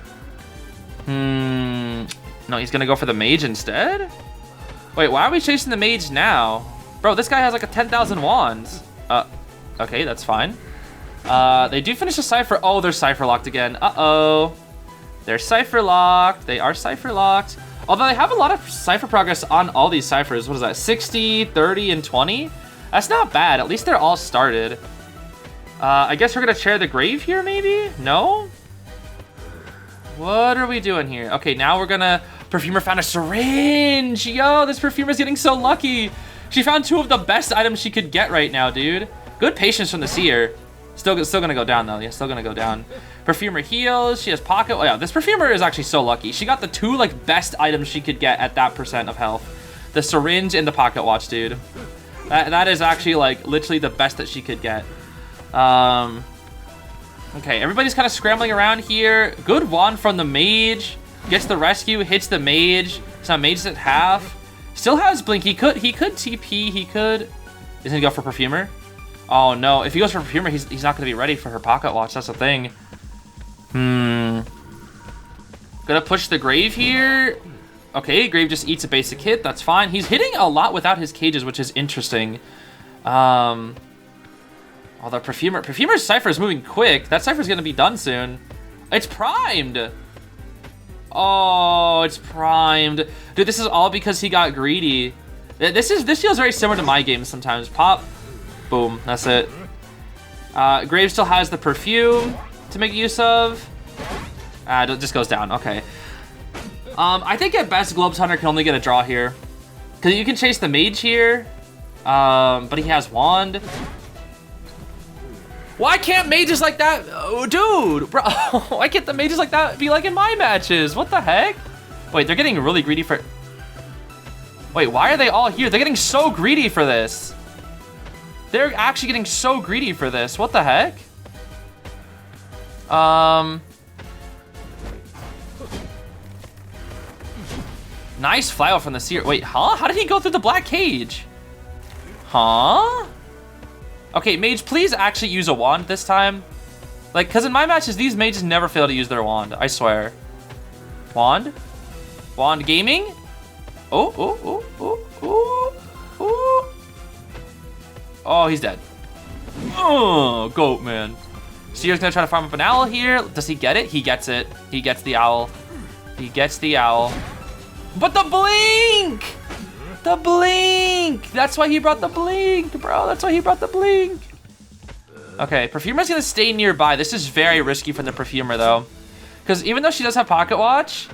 No, he's gonna go for the Mage instead? Wait, why are we chasing the Mage now? Bro, this guy has like a 10,000 wands. Okay, that's fine. They do finish the Cypher. Oh, they're Cypher locked again. Uh-oh. They're cipher locked. They are cipher locked. Although they have a lot of cipher progress on all these ciphers. What is that? 60, 30, and 20? That's not bad. At least they're all started. I guess we're gonna share the grave here, maybe? No? What are we doing here? Okay, now we're gonna... Perfumer found a syringe! Yo, this Perfumer's getting so lucky! She found 2 of the best items she could get right now, dude. Good patience from the seer. Still gonna go down, though. Yeah, still gonna go down. Perfumer heals. She has pocket... Oh, yeah, this Perfumer is actually so lucky. She got the 2, like, best items she could get at that % of health. The syringe and the pocket watch, dude. That is actually, like, literally the best that she could get. Okay, everybody's kind of scrambling around here. Good wand from the mage. Gets the rescue, hits the mage. So mage's at half. Still has blink. He could TP. He could... Isn't he go for Perfumer? Oh no, if he goes for Perfumer, he's not gonna be ready for her pocket watch. That's the thing. Gonna push the grave here. Okay, grave just eats a basic hit. That's fine. He's hitting a lot without his cages, which is interesting. Although Perfumer's cipher is moving quick. That cipher's gonna be done soon. It's primed. Oh, it's primed. Dude, this is all because he got greedy. This feels very similar to my games sometimes. Pop, boom, that's it. Grave still has the perfume to make use of. It just goes down, okay. I think at best Globes Hunter can only get a draw here. Because you can chase the mage here, but he has wand. Why can't mages like that, oh, dude, bro, why can't the mages like that be like in my matches? What the heck? Wait, they're getting really greedy for... Wait, why are they all here? They're getting so greedy for this. They're actually getting so greedy for this. What the heck? Nice fly out from the seer. Wait, huh? How did he go through the black cage? Huh? Okay, mage, please actually use a wand this time. Like, because in my matches, these mages never fail to use their wand. I swear. Wand? Wand gaming? Oh, oh, oh, oh, oh, oh. Oh, he's dead. Oh, Goatman. Seer's gonna try to farm up an owl here. Does he get it? He gets it. He gets the owl. He gets the owl. But the blink! The blink! That's why he brought the blink, bro. That's why he brought the blink. Okay, Perfumer's gonna stay nearby. This is very risky for the Perfumer, though. Because even though she does have Pocket Watch,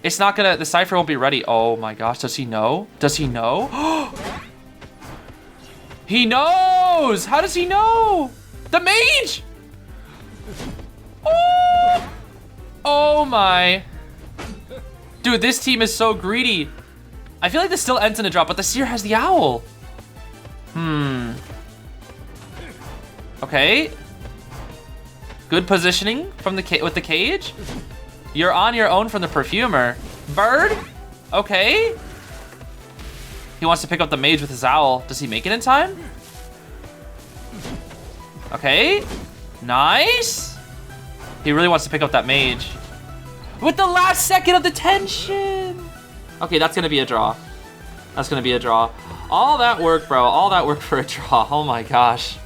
it's not gonna... The Cypher won't be ready. Oh my gosh, does he know? Does he know? He knows! How does he know? The mage! Oh! Oh my... Dude, this team is so greedy. I feel like this still ends in a drop, but the Seer has the owl. Okay. Good positioning from the with the cage. You're on your own from the Perfumer. Bird? Okay. He wants to pick up the mage with his owl. Does he make it in time? Okay. Nice. He really wants to pick up that mage. With the last second of the tension. Okay, that's gonna be a draw. That's gonna be a draw. All that work, bro. All that work for a draw. Oh my gosh.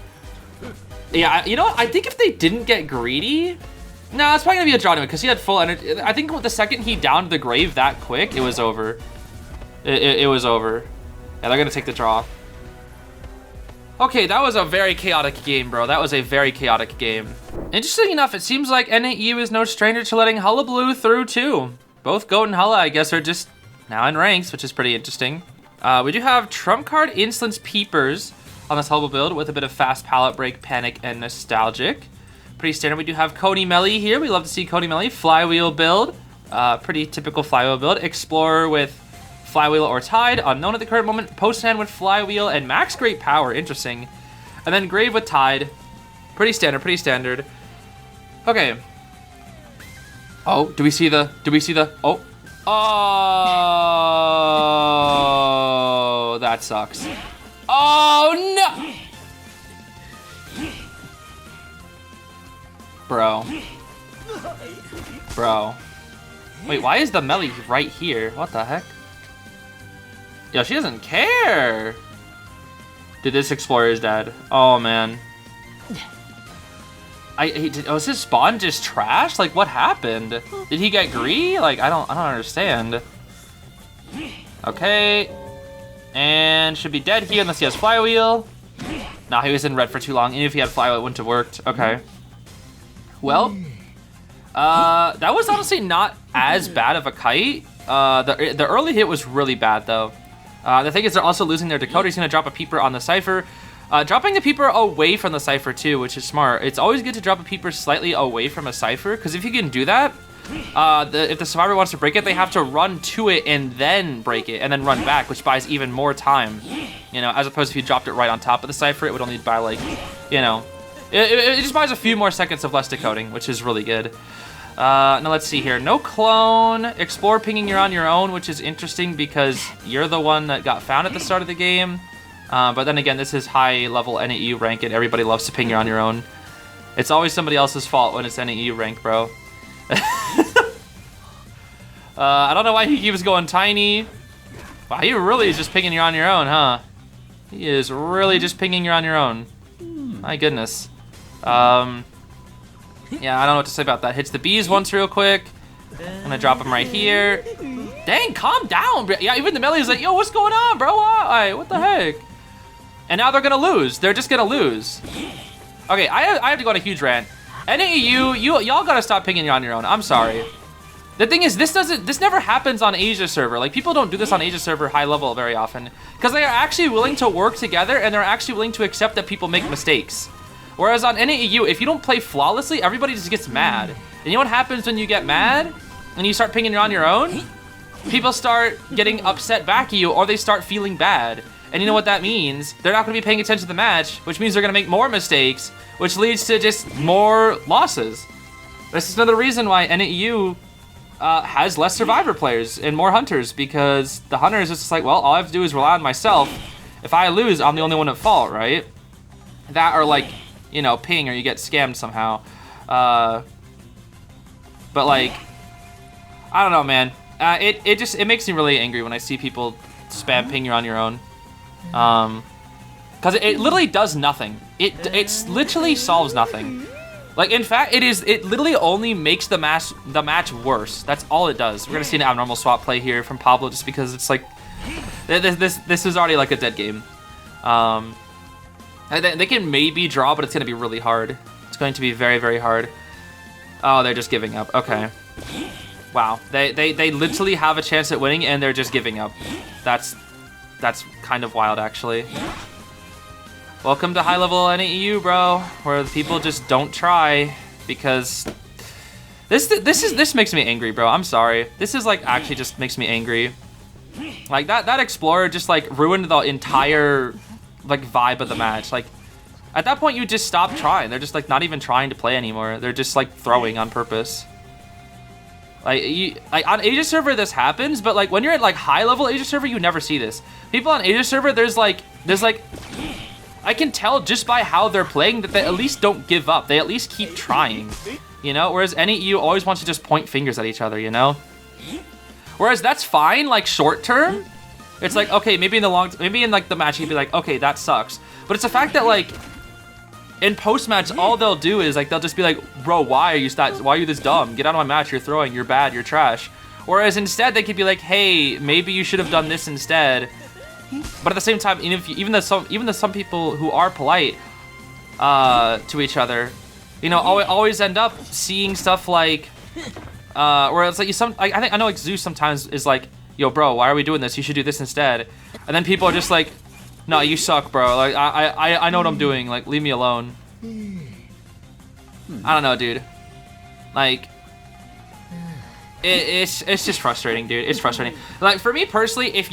Yeah, you know what? I think if they didn't get greedy... No, it's probably gonna be a draw anyway, because he had full energy. I think the second he downed the grave that quick, it was over. It was over. Yeah, they're gonna take the draw. Okay, that was a very chaotic game, bro. That was a very chaotic game. Interesting enough, it seems like NAU is no stranger to letting Hullabaloo through too. Both Goat and Hulla, I guess, are just now in ranks, which is pretty interesting. We do have Trump Card Insolence Peepers on this Hullabaloo build with a bit of Fast Palette Break, Panic, and Nostalgic. Pretty standard. We do have Cody Melly here. We love to see Cody Melly. Flywheel build. Pretty typical Flywheel build. Explorer with Flywheel or Tide. Unknown at the current moment. Post hand with Flywheel and Max Great Power. Interesting. And then Grave with Tide. Pretty standard. Pretty standard. Okay. Oh, do we see the... Oh. Oh, that sucks. Oh, no. Bro. Wait, why is the Melly right here? What the heck? Yo, she doesn't care. Dude, this Explorer is dead. Oh, man. Was his spawn just trash? Like, what happened? Did he get greedy? Like, I don't understand. Okay. And should be dead here unless he has Flywheel. Nah, he was in red for too long. Even if he had Flywheel, it wouldn't have worked. Okay. Well, that was honestly not as bad of a kite. The early hit was really bad, though. The thing is, they're also losing their decoder. He's going to drop a peeper on the Cypher. Dropping the peeper away from the Cypher, too, which is smart. It's always good to drop a peeper slightly away from a Cypher, because if you can do that, if the survivor wants to break it, they have to run to it and then break it, and then run back, which buys even more time. You know, as opposed to if you dropped it right on top of the Cypher, it would only buy, like, you know, it just buys a few more seconds of less decoding, which is really good. Now let's see here. No clone. Explore pinging you're on your own, which is interesting because you're the one that got found at the start of the game. But then again, this is high level NAEU rank and everybody loves to ping you're on your own. It's always somebody else's fault when it's NAEU rank, bro. I don't know why he keeps going tiny. Wow, he really is just pinging you on your own, huh? He is really just pinging you on your own. My goodness. Yeah, I don't know what to say about that. Hits the bees once real quick. I'm gonna drop him right here. Dang, calm down. Yeah, even the melee is like, yo, what's going on, bro? Why? What the heck? And now they're gonna lose. They're just gonna lose. Okay, I have to go on a huge rant. NAEU, y'all gotta stop pinging on your own. I'm sorry. The thing is, this never happens on Asia server. Like, people don't do this on Asia server high level very often because they are actually willing to work together and they're actually willing to accept that people make mistakes. Whereas on NAEU, if you don't play flawlessly, everybody just gets mad. And you know what happens when you get mad and you start pinging on your own? People start getting upset back at you or they start feeling bad. And you know what that means? They're not going to be paying attention to the match, which means they're going to make more mistakes, which leads to just more losses. This is another reason why NAEU has less survivor players and more hunters, because the hunters is just like, well, all I have to do is rely on myself. If I lose, I'm the only one at fault, right? That or like, you know, ping or you get scammed somehow. But like, I don't know, man. It makes me really angry when I see people spam ping you're on your own. Because it literally does nothing. It literally solves nothing. Like, in fact, it literally only makes the match worse. That's all it does. We're gonna see an abnormal swap play here from Pablo just because it's like this is already like a dead game. They can maybe draw, but it's gonna be really hard. It's going to be very, very hard. Oh, they're just giving up. Okay. Wow. They literally have a chance at winning and they're just giving up. That's kind of wild, actually. Welcome to high level NAEU, bro, where the people just don't try because this makes me angry, bro. I'm sorry. This is like actually just makes me angry. Like that Explorer just like ruined the entire like vibe of the match. Like at that point you just stop trying. They're just like not even trying to play anymore. They're just like throwing on purpose. Like on Asia server this happens, but like when you're at like high level Asia server you never see this. People on Asia server there's like I can tell just by how they're playing that they at least don't give up. They at least keep trying, you know? Whereas NAEU always wants to just point fingers at each other, you know? Whereas that's fine, like short term. It's like, okay, maybe in like the match you'd be like, okay, that sucks. But it's the fact that like in post match, all they'll do is like they'll just be like, bro, why are you this dumb? Get out of my match. You're throwing. You're bad. You're trash. Whereas instead they could be like, hey, maybe you should have done this instead. But at the same time, even though some people who are polite to each other, you know, always end up seeing stuff like where it's like I know like Zeus sometimes is like, yo, bro, why are we doing this? You should do this instead. And then people are just like, no, you suck, bro. Like I know what I'm doing. Like leave me alone. I don't know, dude. Like. It's just frustrating, dude. It's frustrating. Like for me personally, if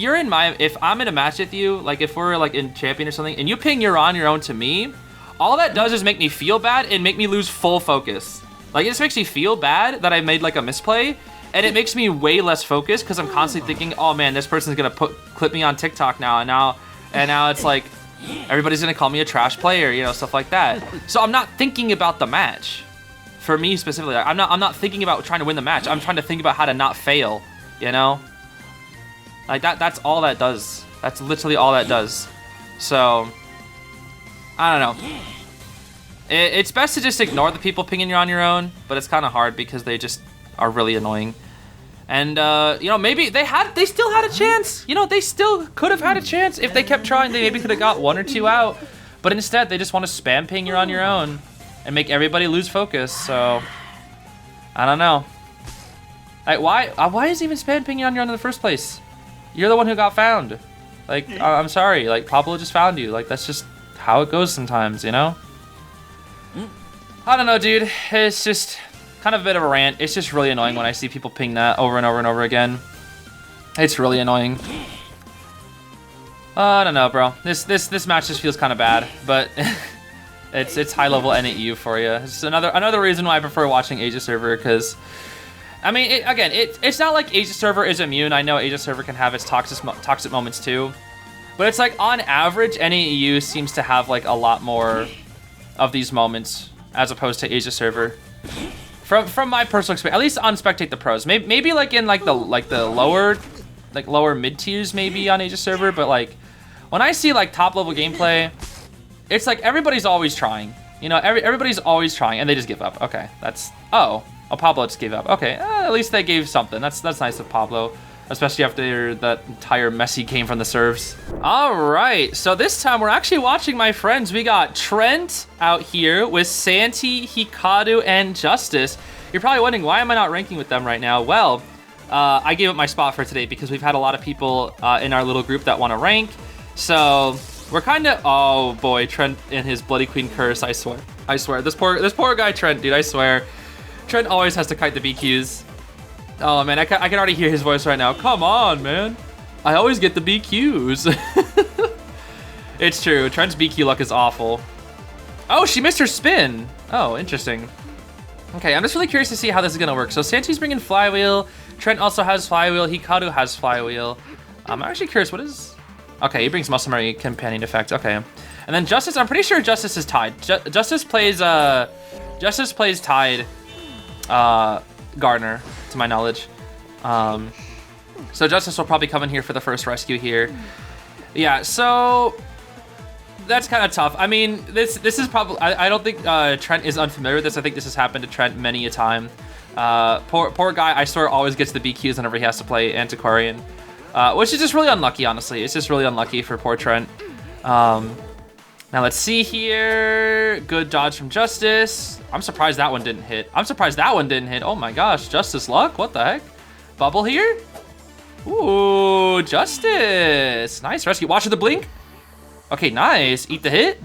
I'm in a match with you, like if we're like in champion or something, and you ping you're on your own to me, all that does is make me feel bad and make me lose full focus. Like it just makes me feel bad that I made like a misplay, and it makes me way less focused because I'm constantly thinking, oh man, this person's gonna clip me on TikTok now, and now it's like everybody's gonna call me a trash player, you know, stuff like that. So I'm not thinking about the match. For me specifically, I'm not thinking about trying to win the match. I'm trying to think about how to not fail, you know? Like that's all that does. That's literally all that does. So I don't know. It's best to just ignore the people pinging you on your own, but it's kind of hard because they just are really annoying. And, you know, maybe they still had a chance. You know, they still could have had a chance. If they kept trying, they maybe could have got 1 or 2 out. But instead, they just want to spam ping you on your own and make everybody lose focus. So, I don't know. Like, why is even spam pinging on your own in the first place? You're the one who got found. Like, I'm sorry. Like, Pablo just found you. Like, that's just how it goes sometimes, you know? I don't know, dude. It's just kind of a bit of a rant. It's just really annoying when I see people ping that over and over and over again. It's really annoying. I don't know, bro. This match just feels kind of bad, but it's high level NAU for you. It's another reason why I prefer watching Asia Server, because I mean, it's not like Asia Server is immune. I know Asia Server can have its toxic moments too, but it's like on average, NAU seems to have like a lot more of these moments as opposed to Asia Server. From my personal experience, at least on Spectate the Pros, maybe like in like the lower mid tiers maybe on Asia Server, but like when I see like top level gameplay, it's like everybody's always trying. You know, everybody's always trying, and they just give up. Okay, that's Pablo just gave up. Okay, at least they gave something. That's nice of Pablo, especially after that entire messy game from the serves. All right, so this time we're actually watching my friends. We got Trent out here with Santi, Hikaru, and Justice. You're probably wondering, why am I not ranking with them right now? Well, I gave up my spot for today because we've had a lot of people in our little group that want to rank. So we're kind of, oh boy, Trent and his Bloody Queen curse, I swear. This poor guy, Trent, dude, I swear. Trent always has to kite the BQs. Oh man, I can already hear his voice right now. Come on, man. I always get the BQs. It's true, Trent's BQ luck is awful. Oh, she missed her spin. Oh, interesting. Okay, I'm just really curious to see how this is gonna work. So Santi's bringing Flywheel. Trent also has Flywheel. Hikaru has Flywheel. I'm actually curious, what is... Okay, he brings Muscle Memory Companion Effect. Okay. And then Justice, I'm pretty sure Justice is tied. Justice plays tied Gardner, to my knowledge. So Justice will probably come in here for the first rescue here. Yeah, so that's kind of tough. I mean, this is probably, I don't think Trent is unfamiliar with this. I think this has happened to Trent many a time. Poor guy, I swear, always gets the BQs whenever he has to play Antiquarian, which is just really unlucky, honestly. It's just really unlucky for poor Trent. Now let's see here. Good dodge from Justice. I'm surprised that one didn't hit. Oh my gosh, Justice luck? What the heck? Bubble here? Ooh, Justice. Nice rescue. Watch the blink. Okay, nice. Eat the hit.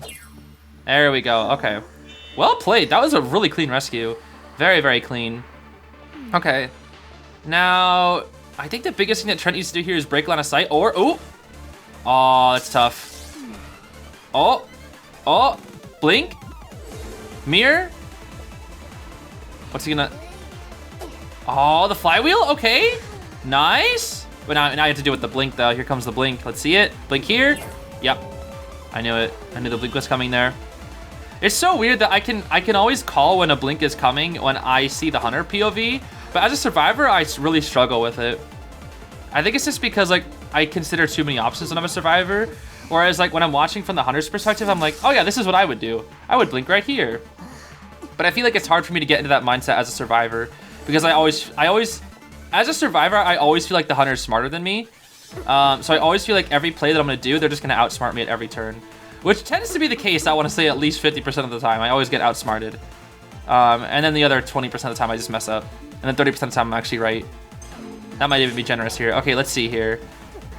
There we go. Okay. Well played. That was a really clean rescue. Very, very clean. Okay. Now, I think the biggest thing that Trent needs to do here is break line of sight or... Ooh. Oh, that's tough. Oh, blink. Mirror. What's he gonna... Oh, the flywheel? Okay. Nice. But now you have to do it with the blink, though. Here comes the blink. Let's see it. Blink here. Yep. I knew it. I knew the blink was coming there. It's so weird that I can always call when a blink is coming when I see the hunter POV, but as a survivor, I really struggle with it. I think it's just because like I consider too many options when I'm a survivor, whereas like when I'm watching from the hunter's perspective, I'm like, oh yeah, this is what I would do. I would blink right here. But I feel like it's hard for me to get into that mindset as a survivor because I always, as a survivor, I always feel like the hunter is smarter than me. So I always feel like every play that I'm gonna do, they're just gonna outsmart me at every turn. Which tends to be the case, I want to say at least 50% of the time. I always get outsmarted. And then the other 20% of the time I just mess up. And then 30% of the time I'm actually right. That might even be generous here. Okay, let's see here.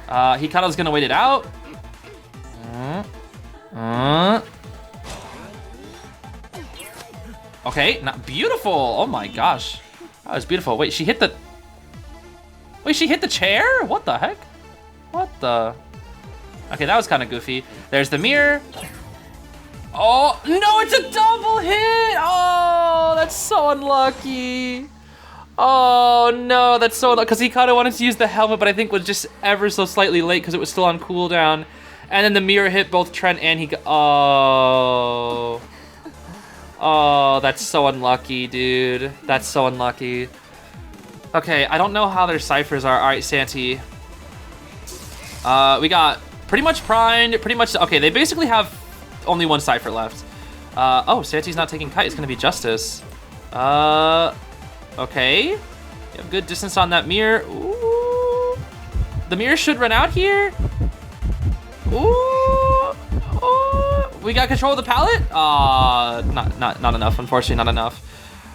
Hikaru's gonna wait it out. Okay, not beautiful. Oh my gosh. That was beautiful. Wait, she hit the... Wait, she hit the chair? What the heck? What the... Okay, that was kind of goofy. There's the mirror. Oh, no, it's a double hit. Oh, that's so unlucky. Oh, no, that's so unlucky. Because he kind of wanted to use the helmet, but I think was just ever so slightly late because it was still on cooldown. And then the mirror hit both Trent and he... Oh. Oh, that's so unlucky, dude. That's so unlucky. Okay, I don't know how their ciphers are. All right, Santi. We got... Pretty much primed, pretty much, okay, they basically have only one cipher left. Oh, Santi's not taking kite. It's gonna be Justice. Okay. You have good distance on that mirror. Ooh. The mirror should run out here. Ooh. Ooh. We got control of the pallet? Not enough. Unfortunately, not enough.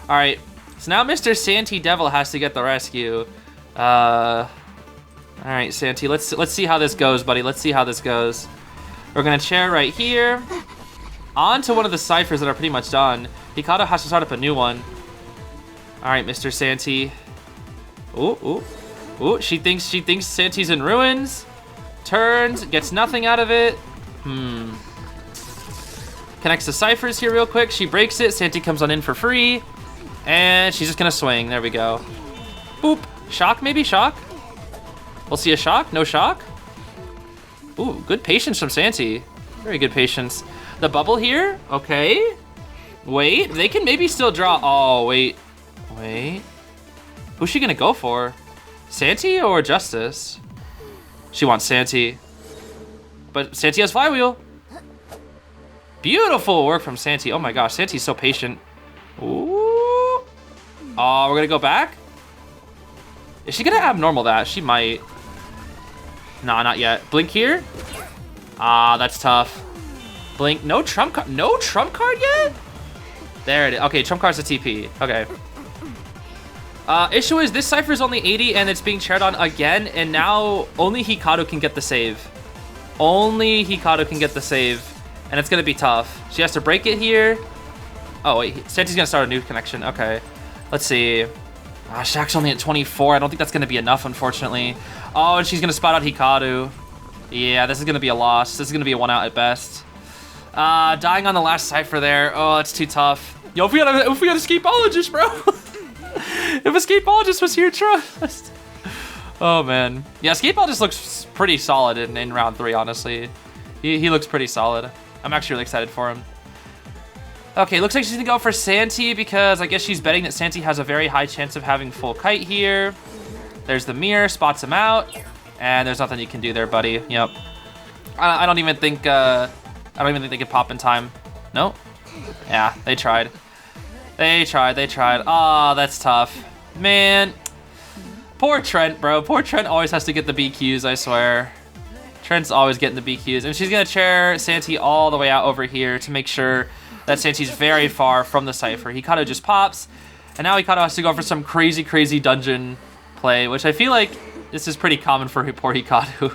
All right. So now Mr. Santi Devil has to get the rescue. All right, Santi. Let's see how this goes, buddy. Let's see how this goes. We're gonna chair right here. On to one of the ciphers that are pretty much done. Hikato has to start up a new one. All right, Mr. Santi. Ooh, ooh, ooh. She thinks Santi's in ruins. Turns, gets nothing out of it. Connects the ciphers here real quick. She breaks it. Santi comes on in for free. And she's just gonna swing. There we go. Boop. Shock, maybe? Shock? We'll see a shock. No shock. Ooh, good patience from Santi. Very good patience. The bubble here. Okay. Wait, they can maybe still draw. Oh, wait. Wait. Who's she gonna go for? Santi or Justice? She wants Santi. But Santi has Flywheel. Beautiful work from Santi. Oh my gosh, Santi's so patient. Ooh. Oh, we're gonna go back? Is she gonna abnormal that? She might. Nah, not yet. Blink here? Ah, that's tough. Blink. No trump card. No trump card yet? There it is. Okay, trump card's a TP. Okay. Issue is this cipher is only 80 and it's being chaired on again, and now only Hikaru can get the save. Only Hikaru can get the save, and it's gonna be tough. She has to break it here. Oh wait, Santi's gonna start a new connection. Okay, let's see. Shaq's only at 24. I don't think that's gonna be enough, unfortunately. Oh, and she's gonna spot out Hikaru. Yeah, this is gonna be a loss. This is gonna be a 1 out at best. Dying on the last cipher there. Oh, it's too tough. Yo, if we got a escapologist, bro. If escapologist was here, trust. Oh man. Yeah, escapologist looks pretty solid in round 3, honestly. He looks pretty solid. I'm actually really excited for him. Okay, looks like she's gonna go for Santi because I guess she's betting that Santi has a very high chance of having full kite here. There's the mirror, spots him out, and there's nothing you can do there, buddy. Yep. I don't even think they could pop in time. No? Yeah, they tried. They tried. Aw, that's tough. Man. Poor Trent, bro. Poor Trent always has to get the BQs, I swear. Trent's always getting the BQs. And she's gonna chair Santi all the way out over here to make sure that Santi's very far from the cipher. Hikaru just pops, and now Hikaru has to go for some crazy, crazy dungeon play, which I feel like this is pretty common for poor Hikaru.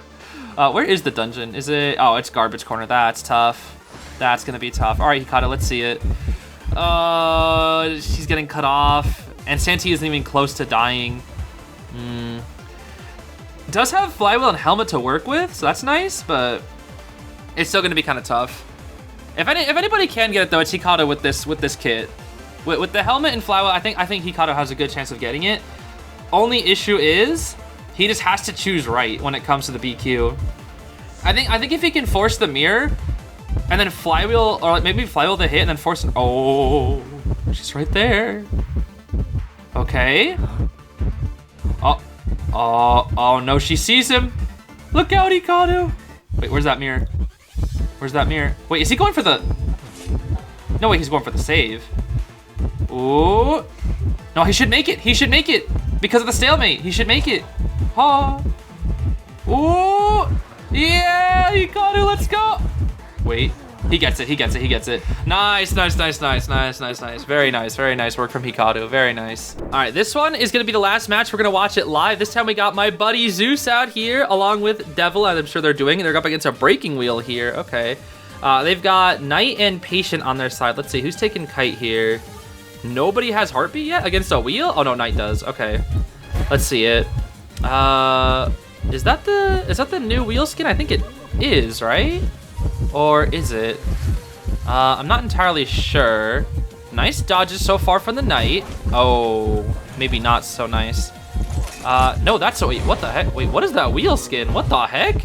Where is the dungeon? Is it? Oh, it's garbage corner. That's tough. That's gonna be tough. All right, Hikaru, let's see it. She's getting cut off, and Santi isn't even close to dying. Does have Flywheel and Helmet to work with, so that's nice, but it's still gonna be kind of tough. If anybody can get it though, it's Hikaru with this kit. With the Helmet and Flywheel, I think Hikaru has a good chance of getting it. Only issue is he just has to choose right when it comes to the BQ. I think if he can force the mirror and then Flywheel, or maybe Flywheel the hit and then force. Oh, she's right there. Okay. Oh no, she sees him. Look out, Hikaru. Wait, where's that mirror? Where's that mirror? Wait, is he going for the... No, wait, he's going for the save. Ooh. No, he should make it. He should make it. Because of the stalemate. He should make it. Oh. Ooh. Yeah, Hikaru, let's go. Wait. He gets it. He gets it. He gets it. Nice, nice, nice, nice, nice, nice, nice. Very nice work from Hikaru. Very nice. All right, this one is going to be the last match. We're going to watch it live. This time we got my buddy Zeus out here along with Devil, as I'm sure they're doing. They're up against a breaking wheel here. Okay. They've got Knight and Patient on their side. Let's see. Who's taking Kite here? Nobody has Heartbeat yet against a wheel? Oh, no, Knight does. Okay. Let's see it. Is that the new wheel skin? I think it is, right? Or is it? I'm not entirely sure. Nice dodges so far from the Knight. Oh, maybe not so nice. No, that's wait, what the heck? Wait, what is that wheel skin? What the heck?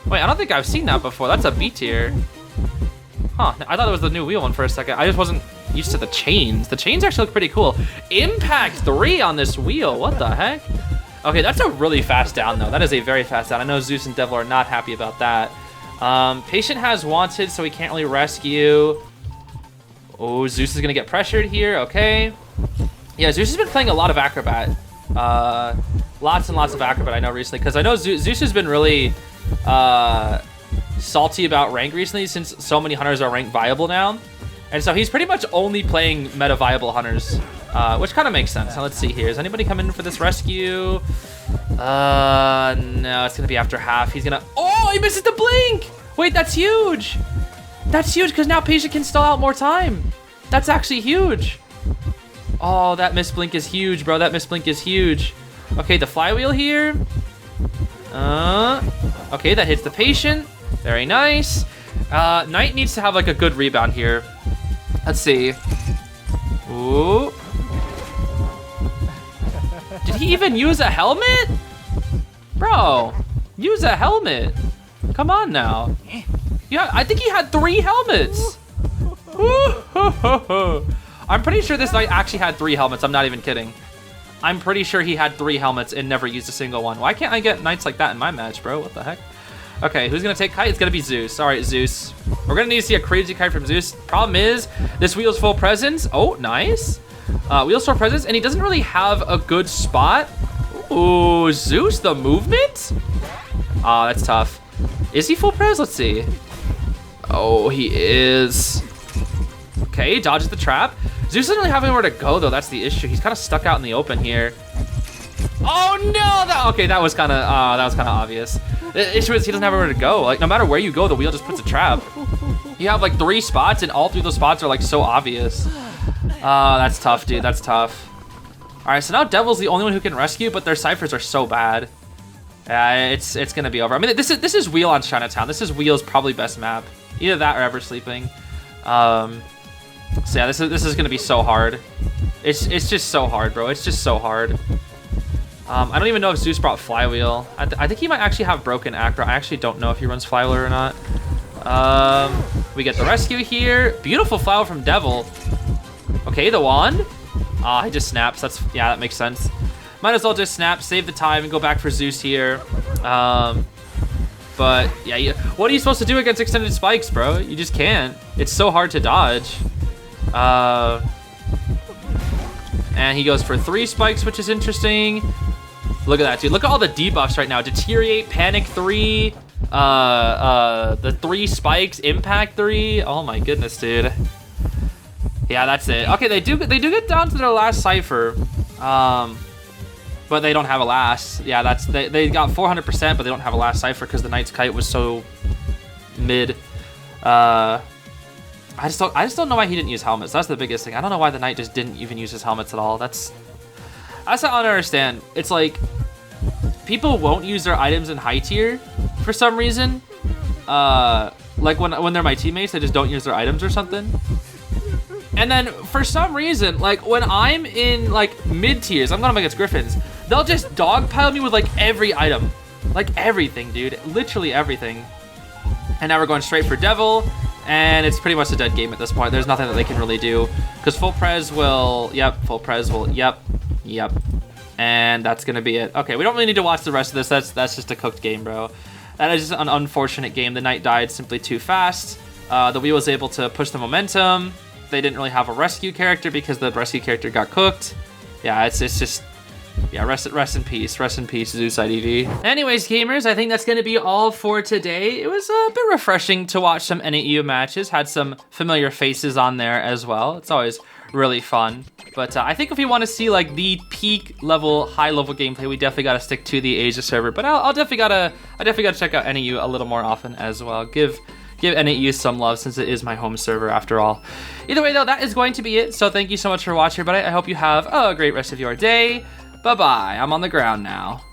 Wait, I don't think I've seen that before. That's a B tier. Huh, I thought it was the new wheel one for a second. I just wasn't used to the chains. The chains actually look pretty cool. Impact 3 on this wheel. What the heck? Okay, that's a really fast down, though. That is a very fast down. I know Zeus and Devil are not happy about that. Patient has wanted, so he can't really rescue. Oh, Zeus is gonna get pressured here. Okay. Yeah, Zeus has been playing a lot of Acrobat. Lots and lots of Acrobat I know recently, because I know Zeus has been really salty about rank recently since so many hunters are ranked viable now. And so he's pretty much only playing meta viable hunters, which kind of makes sense. Now let's see here. Is anybody coming in for this rescue? No, it's gonna be after half. He's gonna, oh, he misses the blink. Wait, that's huge. That's huge because now Patient can stall out more time. That's actually huge. Oh, that misblink is huge, bro. That misblink is huge. Okay, the flywheel here. Okay, that hits the Patient. Very nice. Knight needs to have like a good rebound here. Let's see. Ooh. Did he even use a helmet? Bro, use a helmet. Come on now. Yeah, I think he had 3 helmets. I'm pretty sure this knight actually had 3 helmets. I'm not even kidding. I'm pretty sure he had 3 helmets and never used a single one. Why can't I get knights like that in my match, bro? What the heck? Okay, who's gonna take kite? It's gonna be Zeus. All right, Zeus. We're gonna need to see a crazy kite from Zeus. Problem is, this wheel's full presence. Oh, nice. Wheel's full presence, and he doesn't really have a good spot. Ooh, Zeus, the movement? Oh, that's tough. Is he full pres? Let's see. Oh, he is. Okay, dodges the trap. Zeus doesn't really have anywhere to go, though. That's the issue. He's kind of stuck out in the open here. Oh no! Okay, that was kind of obvious. The issue is he doesn't have anywhere to go. Like no matter where you go, the wheel just puts a trap. You have like 3 spots, and all 3 of those spots are like so obvious. That's tough, dude. That's tough. All right, so now Devil's the only one who can rescue, but their ciphers are so bad. It's gonna be over. I mean, this is Wheel on Chinatown. This is Wheel's probably best map. Either that or Ever Sleeping. So yeah, this is gonna be so hard. It's just so hard, bro. It's just so hard. I don't even know if Zeus brought Flywheel. I think he might actually have broken Acro. I actually don't know if he runs Flywheel or not. We get the rescue here. Beautiful Flywheel from Devil. Okay, the wand. He just snaps. Yeah, that makes sense. Might as well just snap, save the time, and go back for Zeus here. But yeah, what are you supposed to do against extended spikes, bro? You just can't. It's so hard to dodge. And he goes for 3 spikes, which is interesting. Look at that, dude. Look at all the debuffs right now. Deteriorate, Panic 3, the 3 spikes, Impact 3. Oh my goodness, dude. Yeah, that's it. Okay, they do get down to their last cipher. But they don't have a last. Yeah, they got 400%, but they don't have a last cipher because the Knight's Kite was so mid. I just don't know why he didn't use helmets. That's the biggest thing. I don't know why the Knight just didn't even use his helmets at all. That's what I don't understand. It's like people won't use their items in high tier for some reason. Like when they're my teammates, they just don't use their items or something. And then for some reason, like when I'm in like mid tiers, I'm going up against Griffins. They'll just dogpile me with like every item, like everything, dude, literally everything. And now we're going straight for Devil, and it's pretty much a dead game at this point. There's nothing that they can really do because full pres will, yep, and that's gonna be it. Okay, we don't really need to watch the rest of this. That's just a cooked game, bro. That is just an unfortunate game. The Knight died simply too fast. The Wheel was able to push the momentum. They didn't really have a rescue character because the rescue character got cooked. Yeah, it's just, yeah, rest in peace, Zeus IDV. Anyways, gamers, I think that's gonna be all for today. It was a bit refreshing to watch some NAEU matches. Had some familiar faces on there as well. It's always really fun. But I think if we want to see like the peak level, high level gameplay, we definitely got to stick to the Asia server. But I definitely gotta check out NAEU a little more often as well. Give NAEU some love since it is my home server after all. Either way though, that is going to be it. So thank you so much for watching, everybody. I hope you have a great rest of your day. Bye-bye. I'm on the ground now.